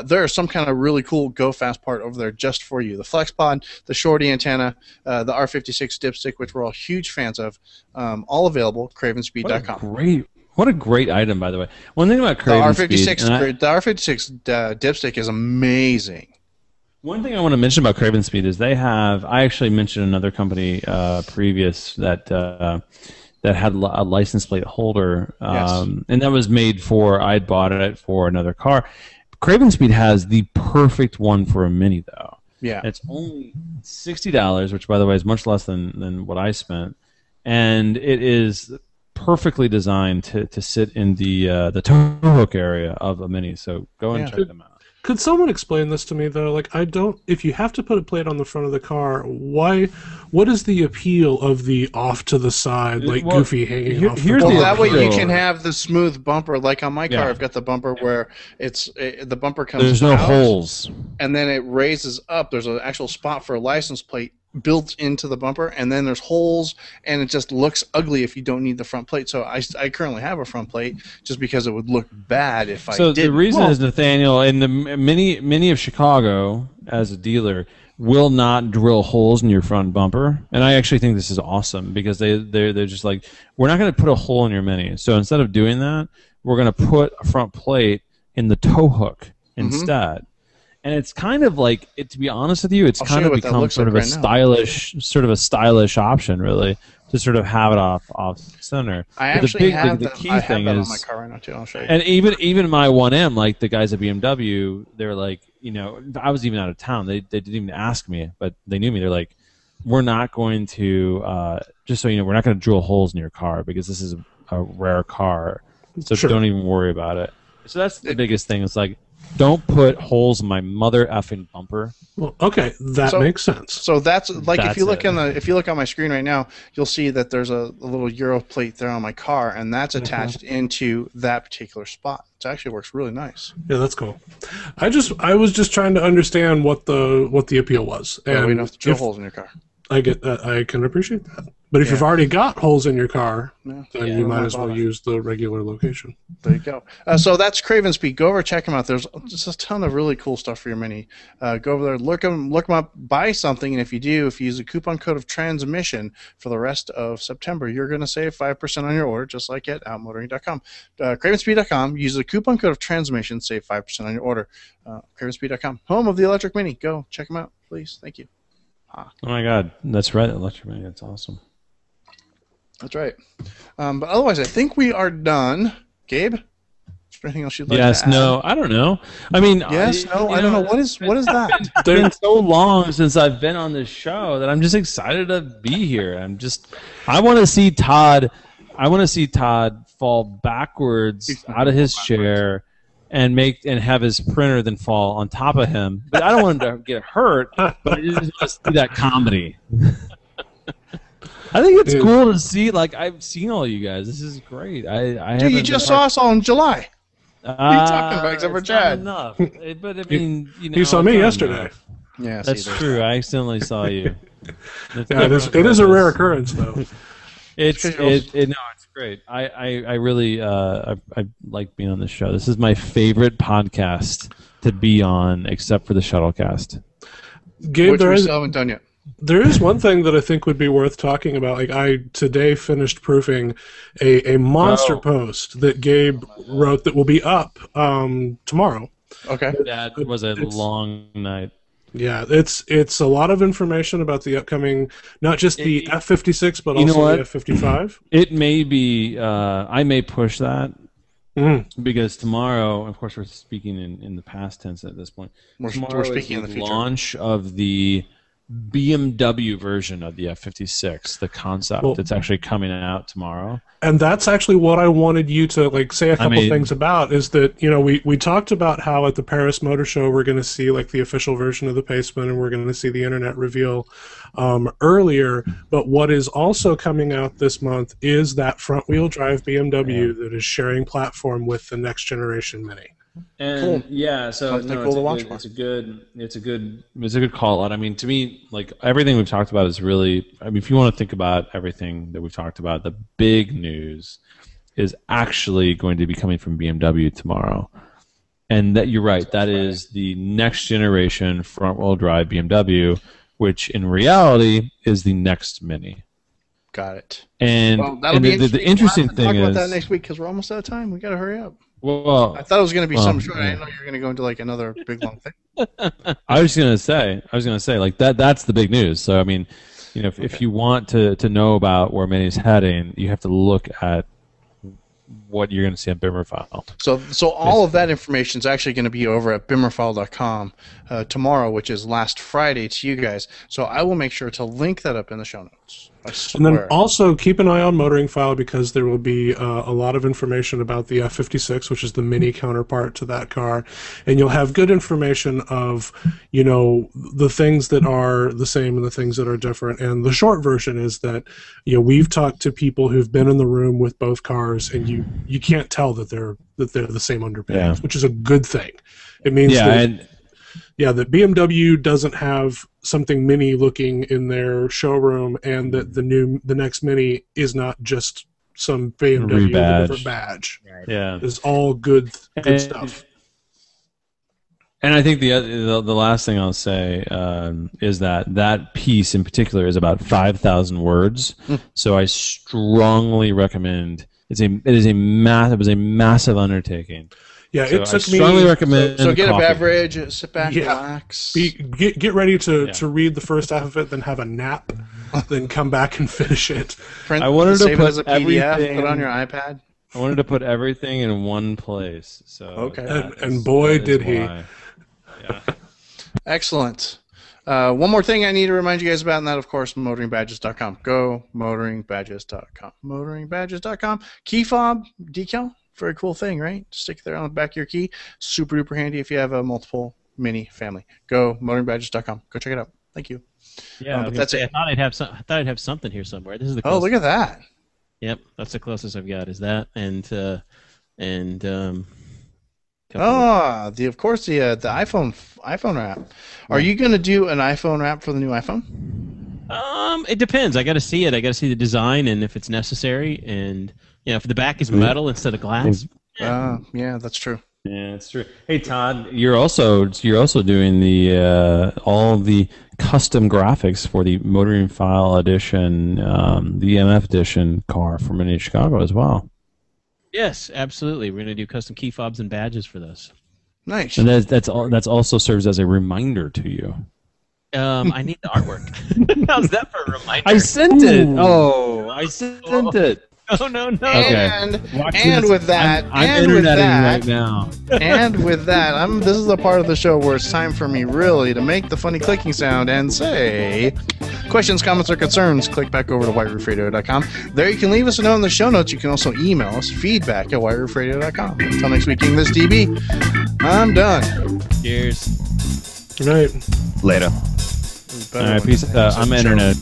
there is some kind of really cool go-fast part over there just for you. The FlexPod, the Shorty antenna, the R56 dipstick, which we're all huge fans of, all available, cravenspeed.com. What a great item, by the way. One thing about Craven the R56 dipstick is amazing. One thing I want to mention about Craven Speed is I actually mentioned another company previous that had a license plate holder, and that was made I'd bought it for another car. Craven Speed has the perfect one for a Mini, though. Yeah. It's only $60, which, by the way, is much less than what I spent, and it is perfectly designed to sit in the tow hook area of a Mini. So go and check them out. Could someone explain this to me, though? Like, I don't. If you have to put a plate on the front of the car, why? What is the appeal of the off to the side, goofy hanging off? That way you can have the smooth bumper. Like on my car, I've got the bumper where the bumper comes. There's no holes, and then it raises up. There's an actual spot for a license plate built into the bumper, and then there's holes, and it just looks ugly if you don't need the front plate. So I currently have a front plate just because it would look bad if I didn't. So the reason is, Nathaniel, in the Mini of Chicago, as a dealer, will not drill holes in your front bumper, and I actually think this is awesome because they're just like, we're not going to put a hole in your Mini. So instead of doing that, we're going to put a front plate in the tow hook instead. And it's kind of like, to be honest with you, it's kind of become sort of a stylish option, really, to sort of have it off center. I actually have the key thing is, is on my car right now too. I'll show you. And even my 1M, like the guys at BMW, they're like, I was even out of town. They didn't even ask me, but they knew me. They're like, we're not going to, just so you know, we're not going to drill holes in your car because this is a rare car. So don't even worry about it. So that's the biggest thing. It's like, don't put holes in my mother effing bumper. Well, okay, that makes sense. So that's like, if you look on my screen right now, you'll see that there's a little Euro plate there on my car, and that's attached into that particular spot. It actually works really nice. Yeah, that's cool. I was just trying to understand what the appeal was. And we don't have to drill holes in your car. I get that. I can appreciate that. But if you've already got holes in your car, then you might as well use the regular location. There you go. So that's Craven Speed. Go over, check them out. There's just a ton of really cool stuff for your Mini. Go over there, look them up, buy something, and if you use a coupon code of transmission for the rest of September, you're going to save 5% on your order, just like at outmotoring.com. Cravenspeed.com. Use the coupon code of transmission, save 5% on your order. Cravenspeed.com. Home of the electric Mini. Go check them out, please. Thank you. Oh my God, that's right, electric Mini. That's awesome. That's right. But otherwise, I think we are done. Gabe, is there anything else you'd like to add? Yes, no, I don't know. I mean, I don't know. What is that? It's been so long since I've been on this show that I'm just excited to be here. I want to see Todd. I want to see Todd fall backwards out of his chair and have his printer then fall on top of him. But I don't want him to get hurt. But I just want to see that comedy. I think it's cool to see. Like, I've seen all you guys. This is great. Dude, you just saw us all in July. What are you talking about, except for Chad? Enough. But I mean, you saw me yesterday. Yeah, that's true. I accidentally saw you. It is a rare occurrence, though. It's great. I really I like being on this show. This is my favorite podcast to be on, except for the Shuttlecast. Gabe, which we still haven't done yet. There is one thing that I think would be worth talking about. Like, I today finished proofing a monster post that Gabe wrote that will be up tomorrow. Okay. That was a long night. Yeah, it's a lot of information about the upcoming, not just the F-56, but also the F-55. It may be. I may push that because tomorrow, of course, we're speaking in the past tense at this point. We're Tomorrow speaking is in the the future. launch of the BMW version of the F-56, the concept. Well, it's actually coming out tomorrow. And that's actually what I wanted you to like say a couple things about, is that, you know, we talked about how at the Paris Motor Show we're going to see like the official version of the Paceman, and we're going to see the internet reveal earlier, but what is also coming out this month is that front-wheel drive BMW that is sharing platform with the next generation Mini. And Cool. yeah, so Something cool to watch for. it's a good call out. I mean, to me, like everything we've talked about is really. I mean, if you want to think about everything that we've talked about, the big news is actually going to be coming from BMW tomorrow, and that you're right. That is the next generation front-wheel drive BMW, which in reality is the next Mini. Got it. And, Well, that'll be the interesting we'll have to thing talk is about that next week because we're almost out of time. We got to hurry up. well, I thought it was going to be well, some short. I didn't know you were going to go into like another big long thing. I was gonna say like that's the big news. So I mean, you know, if you want to know about where Mini's heading, you have to look at what you're gonna see on Bimmerfile. So all of that information is actually going to be over at bimmerfile.com tomorrow, which is last Friday to you guys. So I will make sure to link that up in the show notes. I swear. And then also keep an eye on Motoring File, because there will be a lot of information about the F-56, which is the Mini counterpart to that car, and you'll have good information of, you know, the things that are the same and the things that are different. And the short version is that, you know, we've talked to people who've been in the room with both cars, and you can't tell that they're the same underpinnings, which is a good thing. It means that BMW doesn't have something Mini looking in their showroom, and that the next Mini is not just some BMW with a different badge. Right. Yeah, It's all good stuff. And I think the last thing I'll say is that piece in particular is about 5,000 words. So I strongly recommend. It was a massive undertaking. Yeah, So it took I strongly me. recommend. So get coffee. a beverage, sit back, relax. Get ready to read the first half of it, then have a nap, then come back and finish it. Print, I wanted to save put it as a PDF, everything- put it on your iPad. I wanted to put everything in one place. So Okay. And boy, did he. Yeah. Excellent. One more thing I need to remind you guys about, and that, of course, motoringbadges.com. Go motoringbadges.com. Motoringbadges.com. Key fob decal. Very cool thing, right? Stick it there on the back of your key. Super duper handy if you have a multiple Mini family. Go motoringbadges.com. Go check it out. Thank you. Yeah, but that's it. I thought I'd have something here somewhere. This is the Oh, closest. look at that. Yep, that's the closest I've got. Is that and Of course the iPhone wrap. Are you going to do an iPhone wrap for the new iPhone? It depends. I got to see it. I got to see the design and if it's necessary. And you know, if the back is metal instead of glass. Yeah, that's true. Yeah, it's true. Hey Todd, you're also doing the all the custom graphics for the Motoring File edition, the MF edition car for Mini Chicago as well. Yes, absolutely. We're going to do custom key fobs and badges for this. Nice. And that's also serves as a reminder to you. I need the artwork. How's that for a reminder? I sent it. Oh, I sent it. Oh no. Okay. And with that, I'm interneting right now. and with that, this is the part of the show where it's time for me really to make the funny clicking sound and say, questions, comments, or concerns, click back over to whiteroofradio.com. There you can leave us a note in the show notes. You can also email us, feedback@whiteroofradio.com. Until next week, King, this DB, I'm done. Cheers. Good night. Later. All right, peace. I'm internet.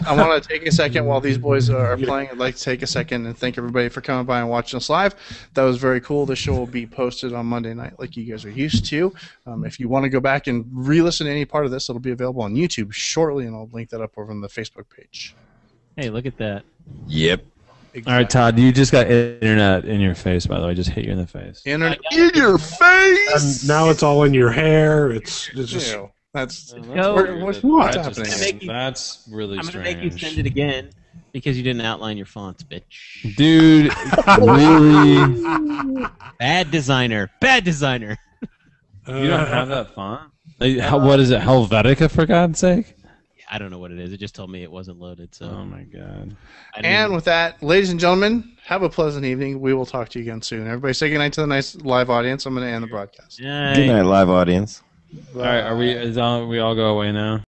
I want to take a second while these boys are playing. I'd like to take a second and thank everybody for coming by and watching us live. That was very cool. The show will be posted on Monday night like you guys are used to. If you want to go back and re-listen to any part of this, it'll be available on YouTube shortly, and I'll link that up over on the Facebook page. Hey, look at that. Yep. Exactly. All right, Todd, you just got internet in your face, by the way. I just hit you in the face. Internet in your face! And now it's all in your hair. It's just. Ew. That's No, what's That's happening. just- that's really I'm strange. going to make you send it again, Because you didn't outline your fonts, bitch. Dude, really? Bad designer. Bad designer. You don't have that font? What is it, Helvetica, for God's sake? I don't know what it is. It just told me it wasn't loaded. So. Oh, my God. And with that, ladies and gentlemen, have a pleasant evening. We will talk to you again soon. Everybody say goodnight to the nice live audience. I'm going to end the broadcast. Yay. Good night, live audience. All right, we all go away now?